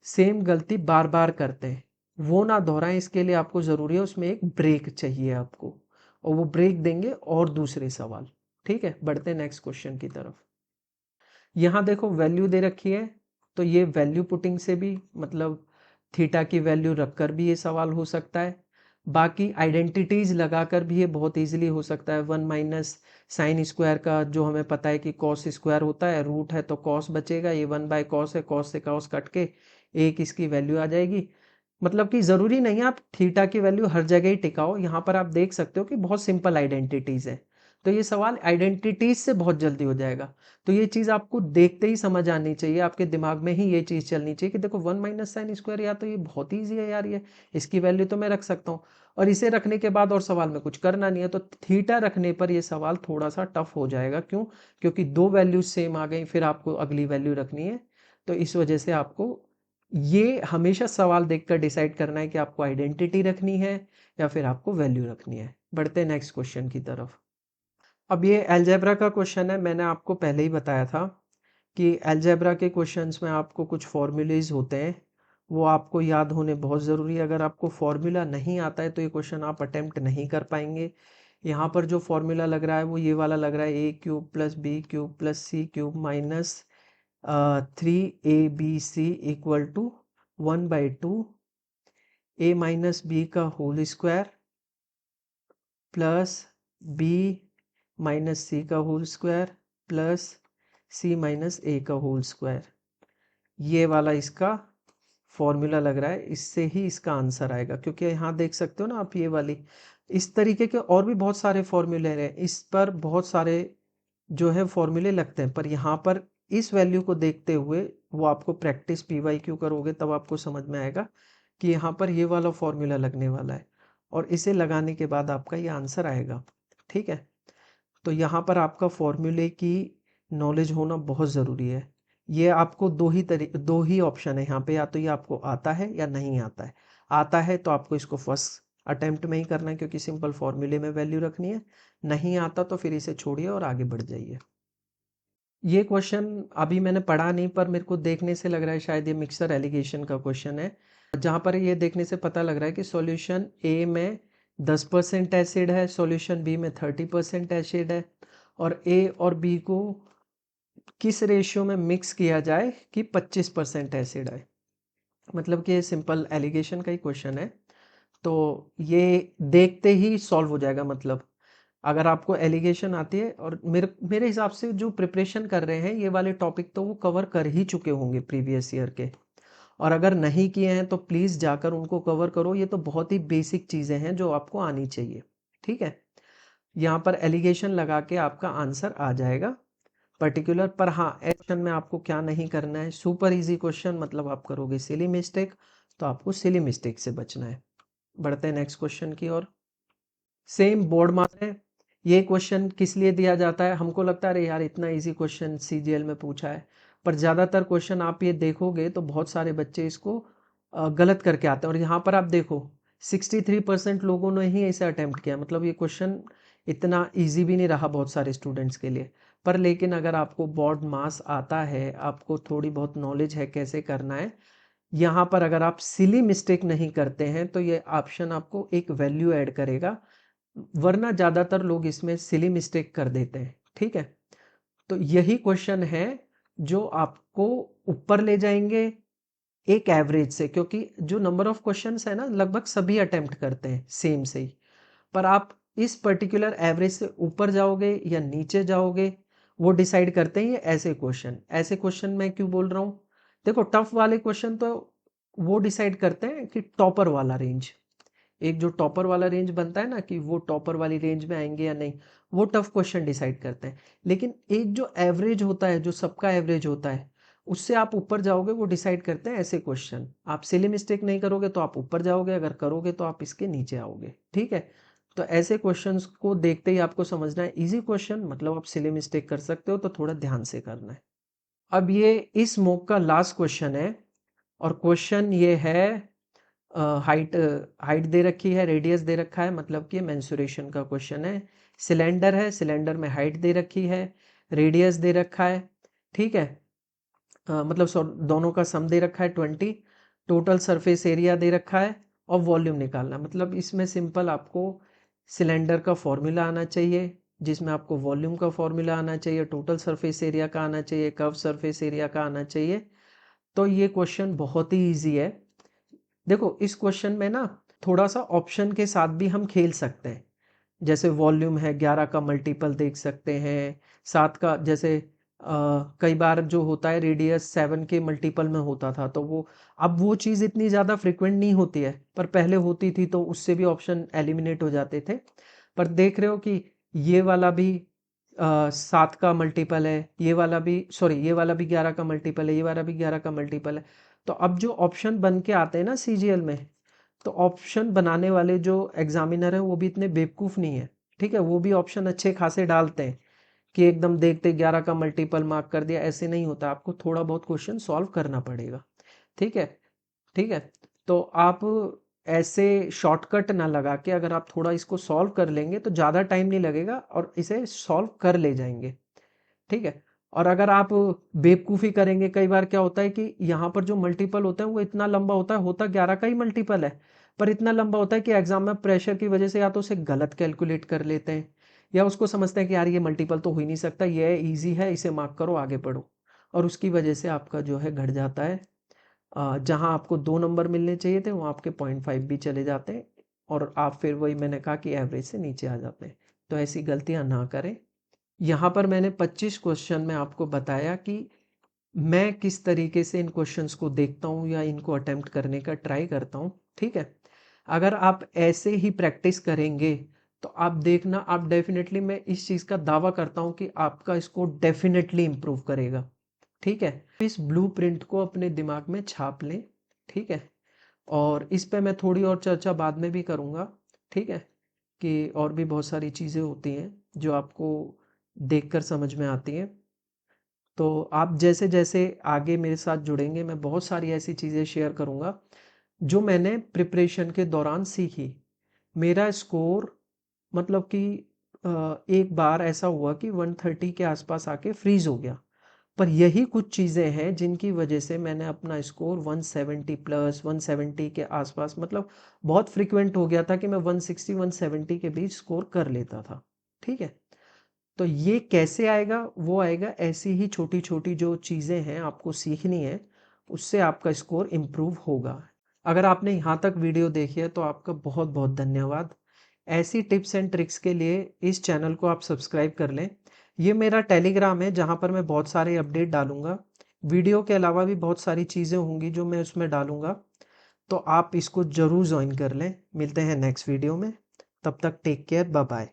सेम गलती बार बार करते हैं, वो ना दोहराएं। इसके लिए आपको ज़रूरी है, उसमें एक ब्रेक चाहिए आपको, और वो ब्रेक देंगे और दूसरे सवाल, ठीक है। बढ़ते हैं नेक्स्ट क्वेश्चन की तरफ। यहाँ देखो वैल्यू दे रखी है, तो ये वैल्यू पुटिंग से भी, मतलब थीटा की वैल्यू रखकर भी ये सवाल हो सकता है। बाकी आइडेंटिटीज लगाकर भी ये बहुत इजीली हो सकता है। 1 माइनस साइन स्क्वायर का जो हमें पता है कि कॉस स्क्वायर होता है, रूट है तो कॉस बचेगा, ये 1 बाय कॉस है, कॉस से कॉस कट के एक इसकी वैल्यू आ जाएगी। मतलब कि ज़रूरी नहीं है आप थीटा की वैल्यू हर जगह ही टिकाओ, यहाँ पर आप देख सकते हो कि बहुत सिंपल आइडेंटिटीज है, तो ये सवाल आइडेंटिटीज से बहुत जल्दी हो जाएगा। तो ये चीज़ आपको देखते ही समझ आनी चाहिए, आपके दिमाग में ही ये चीज़ चलनी चाहिए कि देखो 1 माइनस साइन स्क्वायर, या तो ये बहुत ईजी है यार, ये इसकी वैल्यू तो मैं रख सकता हूँ, और इसे रखने के बाद और सवाल में कुछ करना नहीं है। तो थीटा रखने पर ये सवाल थोड़ा सा टफ हो जाएगा, क्यों? क्योंकि दो वैल्यूज सेम आ गई, फिर आपको अगली वैल्यू रखनी है। तो इस वजह से आपको ये हमेशा सवाल देखकर डिसाइड करना है कि आपको आइडेंटिटी रखनी है या फिर आपको वैल्यू रखनी है। बढ़ते हैं नेक्स्ट क्वेश्चन की तरफ। अब ये अलजेब्रा का क्वेश्चन है, मैंने आपको पहले ही बताया था कि अलजेब्रा के क्वेश्चंस में आपको कुछ फॉर्मूलेज होते हैं, वो आपको याद होने बहुत ज़रूरी है। अगर आपको फॉर्मूला नहीं आता है तो ये क्वेश्चन आप अटेम्प्ट नहीं कर पाएंगे। यहाँ पर जो फॉर्मूला लग रहा है वो ये वाला लग रहा है, a cube plus b cube plus c cube minus 3abc equal to 1/2 a minus b का whole square plus b minus c का whole square plus c minus a का होल स्क्वायर। ये वाला इसका फॉर्मूला लग रहा है, इससे ही इसका आंसर आएगा, क्योंकि यहाँ देख सकते हो ना आप, ये वाली, इस तरीके के और भी बहुत सारे फॉर्मूले हैं, इस पर बहुत सारे जो है फॉर्मूले लगते हैं, पर यहाँ पर इस वैल्यू को देखते हुए वो आपको प्रैक्टिस PYQ करोगे तब आपको समझ में आएगा कि यहाँ पर ये वाला फॉर्मूला लगने वाला है, और इसे लगाने के बाद आपका ये आंसर आएगा, ठीक है। तो यहाँ पर आपका फॉर्मूले की नॉलेज होना बहुत ज़रूरी है। ये आपको दो ही ऑप्शन है यहाँ पे, या तो ये आपको आता है या नहीं आता है। आता है तो आपको इसको फर्स्ट अटेम्प्ट में ही करना है, क्योंकि सिंपल फॉर्मूले में वैल्यू रखनी है। नहीं आता तो फिर इसे छोड़िए और आगे बढ़ जाइए। ये क्वेश्चन अभी मैंने पढ़ा नहीं, पर मेरे को देखने से लग रहा है शायद ये मिक्सर एलिगेशन का क्वेश्चन है, जहाँ पर ये देखने से पता लग रहा है कि सॉल्यूशन ए में 10% एसिड है, सॉल्यूशन बी में 30% एसिड है, और ए और बी को किस रेशियो में मिक्स किया जाए कि 25% एसिड आए। मतलब कि ये सिंपल एलिगेशन का ही क्वेश्चन है, तो ये देखते ही सॉल्व हो जाएगा। मतलब अगर आपको एलिगेशन आती है, और मेरे हिसाब से जो प्रिपरेशन कर रहे हैं ये वाले टॉपिक तो वो कवर कर ही चुके होंगे प्रीवियस ईयर के, और अगर नहीं किए हैं तो प्लीज़ जाकर उनको कवर करो। ये तो बहुत ही बेसिक चीज़ें हैं जो आपको आनी चाहिए, ठीक है। यहाँ पर एलिगेशन लगा के आपका आंसर आ जाएगा पर्टिकुलर। पर हाँ, क्वेश्चन में आपको क्या नहीं करना है, सुपर इजी क्वेश्चन, मतलब आप करोगे सिली मिस्टेक, तो आपको सिली मिस्टेक से बचना है। बढ़ते हैं नेक्स्ट क्वेश्चन की ओर। सेम बोर्ड मार्क्स है। ये क्वेश्चन किस लिए दिया जाता है? हमको लगता है अरे यार इतना इजी क्वेश्चन CGL में पूछा है, पर ज़्यादातर क्वेश्चन आप ये देखोगे तो बहुत सारे बच्चे इसको गलत करके आते हैं। और यहाँ पर आप देखो 63% लोगों ने ही इसे अटेम्प्ट किया, मतलब ये क्वेश्चन इतना ईजी भी नहीं रहा बहुत सारे स्टूडेंट्स के लिए। पर लेकिन अगर आपको बोर्ड मास आता है, आपको थोड़ी बहुत नॉलेज है कैसे करना है, यहाँ पर अगर आप सिली मिस्टेक नहीं करते हैं तो ये ऑप्शन आपको एक वैल्यू ऐड करेगा, वरना ज़्यादातर लोग इसमें सिली मिस्टेक कर देते हैं। ठीक है, तो यही क्वेश्चन है जो आपको ऊपर ले जाएंगे एक एवरेज से, क्योंकि जो नंबर ऑफ क्वेश्चंस है ना लगभग सभी अटेम्प्ट करते हैं सेम से ही, पर आप इस पर्टिकुलर एवरेज से ऊपर जाओगे या नीचे जाओगे वो डिसाइड करते हैं ये ऐसे क्वेश्चन। ऐसे क्वेश्चन मैं क्यों बोल रहा हूँ, देखो टफ वाले क्वेश्चन तो वो डिसाइड करते हैं कि टॉपर वाला रेंज, एक जो टॉपर वाला रेंज बनता है ना कि वो टॉपर वाली रेंज में आएंगे या नहीं, वो टफ क्वेश्चन डिसाइड करते हैं। लेकिन एक जो एवरेज होता है, जो सबका एवरेज होता है, उससे आप ऊपर जाओगे वो डिसाइड करते हैं ऐसे क्वेश्चन। आप सिली मिस्टेक नहीं करोगे तो आप ऊपर जाओगे, अगर करोगे तो आप इसके नीचे आओगे। ठीक है, तो ऐसे क्वेश्चंस को देखते ही आपको समझना है इजी क्वेश्चन मतलब आप सिली मिस्टेक कर सकते हो, तो थोड़ा ध्यान से करना है। अब ये इस मॉक का लास्ट क्वेश्चन है, और क्वेश्चन ये है हाइट हाइट दे रखी है, रेडियस दे रखा है, मतलब कि मेंसुरेशन का क्वेश्चन है। सिलेंडर है, सिलेंडर में हाइट दे रखी है, रेडियस दे रखा है। ठीक है, मतलब दोनों का सम दे रखा है 20, टोटल सरफेस एरिया दे रखा है और वॉल्यूम निकालना। मतलब इसमें सिंपल आपको सिलेंडर का फॉर्मूला आना चाहिए, जिसमें आपको वॉल्यूम का फॉर्मूला आना चाहिए, टोटल सरफेस एरिया का आना चाहिए, कर्व सरफेस एरिया का आना चाहिए। तो ये क्वेश्चन बहुत ही ईजी है। देखो इस क्वेश्चन में ना थोड़ा सा ऑप्शन के साथ भी हम खेल सकते हैं, जैसे वॉल्यूम है 11 का मल्टीपल देख सकते हैं, 7 का, जैसे कई बार जो होता है रेडियस 7 के मल्टीपल में होता था, तो वो अब वो चीज़ इतनी ज़्यादा फ्रिक्वेंट नहीं होती है, पर पहले होती थी तो उससे भी ऑप्शन एलिमिनेट हो जाते थे। पर देख रहे हो कि ये वाला भी 7 का मल्टीपल है, ये वाला भी, सॉरी ये वाला भी 11 का मल्टीपल है, ये वाला भी 11 का मल्टीपल है। तो अब जो ऑप्शन बन के आते हैं ना सीजीएल में, तो ऑप्शन बनाने वाले जो एग्जामिनर है वो भी इतने बेवकूफ़ नहीं है। ठीक है, वो भी ऑप्शन अच्छे खासे डालते हैं कि एकदम देखते 11 का मल्टीपल मार्क कर दिया, ऐसे नहीं होता, आपको थोड़ा बहुत क्वेश्चन सॉल्व करना पड़ेगा। ठीक है, ठीक है, तो आप ऐसे शॉर्टकट ना लगा के अगर आप थोड़ा इसको सॉल्व कर लेंगे तो ज़्यादा टाइम नहीं लगेगा और इसे सॉल्व कर ले जाएंगे। ठीक है, और अगर आप बेवकूफ़ी करेंगे, कई बार क्या होता है कि यहाँ पर जो मल्टीपल होता है वो इतना लंबा होता 11 का ही मल्टीपल है, पर इतना लंबा होता है कि एग्जाम में प्रेशर की वजह से या तो उसे गलत कैलकुलेट कर लेते हैं, या उसको समझते हैं कि यार ये मल्टीपल तो हो ही नहीं सकता, ये ईजी है इसे मार्क करो आगे बढ़ो, और उसकी वजह से आपका जो है घट जाता है। जहाँ आपको 2 नंबर मिलने चाहिए थे वहाँ आपके 0.5 भी चले जाते हैं, और आप फिर वही मैंने कहा कि एवरेज से नीचे आ जाते हैं। तो ऐसी गलतियाँ ना करें। यहाँ पर मैंने 25 क्वेश्चन में आपको बताया कि मैं किस तरीके से इन क्वेश्चंस को देखता हूँ या इनको अटेम्प्ट करने का ट्राई करता हूँ। ठीक है, अगर आप ऐसे ही प्रैक्टिस करेंगे तो आप देखना, आप डेफिनेटली, मैं इस चीज़ का दावा करता हूँ कि आपका स्कोर डेफिनेटली इम्प्रूव करेगा। ठीक है, इस ब्लूप्रिंट को अपने दिमाग में छाप लें। ठीक है, और इस पे मैं थोड़ी और चर्चा बाद में भी करूँगा। ठीक है, कि और भी बहुत सारी चीज़ें होती हैं जो आपको देखकर समझ में आती हैं। तो आप जैसे जैसे आगे मेरे साथ जुड़ेंगे मैं बहुत सारी ऐसी चीज़ें शेयर करूँगा जो मैंने प्रिपरेशन के दौरान सीखी। मेरा स्कोर, मतलब कि एक बार ऐसा हुआ कि 130 के आसपास आके फ्रीज हो गया, पर यही कुछ चीज़ें हैं जिनकी वजह से मैंने अपना स्कोर 170 प्लस 170 के आसपास, मतलब बहुत फ्रिक्वेंट हो गया था कि मैं 160 170 के बीच स्कोर कर लेता था। ठीक है, तो ये कैसे आएगा, वो आएगा ऐसी ही छोटी छोटी जो चीज़ें हैं आपको सीखनी है, उससे आपका स्कोर इम्प्रूव होगा। अगर आपने यहाँ तक वीडियो देखी है तो आपका बहुत बहुत धन्यवाद। ऐसी टिप्स एंड ट्रिक्स के लिए इस चैनल को आप सब्सक्राइब कर लें। ये मेरा टेलीग्राम है जहाँ पर मैं बहुत सारे अपडेट डालूंगा, वीडियो के अलावा भी बहुत सारी चीज़ें होंगी जो मैं उसमें डालूंगा, तो आप इसको ज़रूर ज्वाइन कर लें। मिलते हैं नेक्स्ट वीडियो में, तब तक टेक केयर, बाय बाय।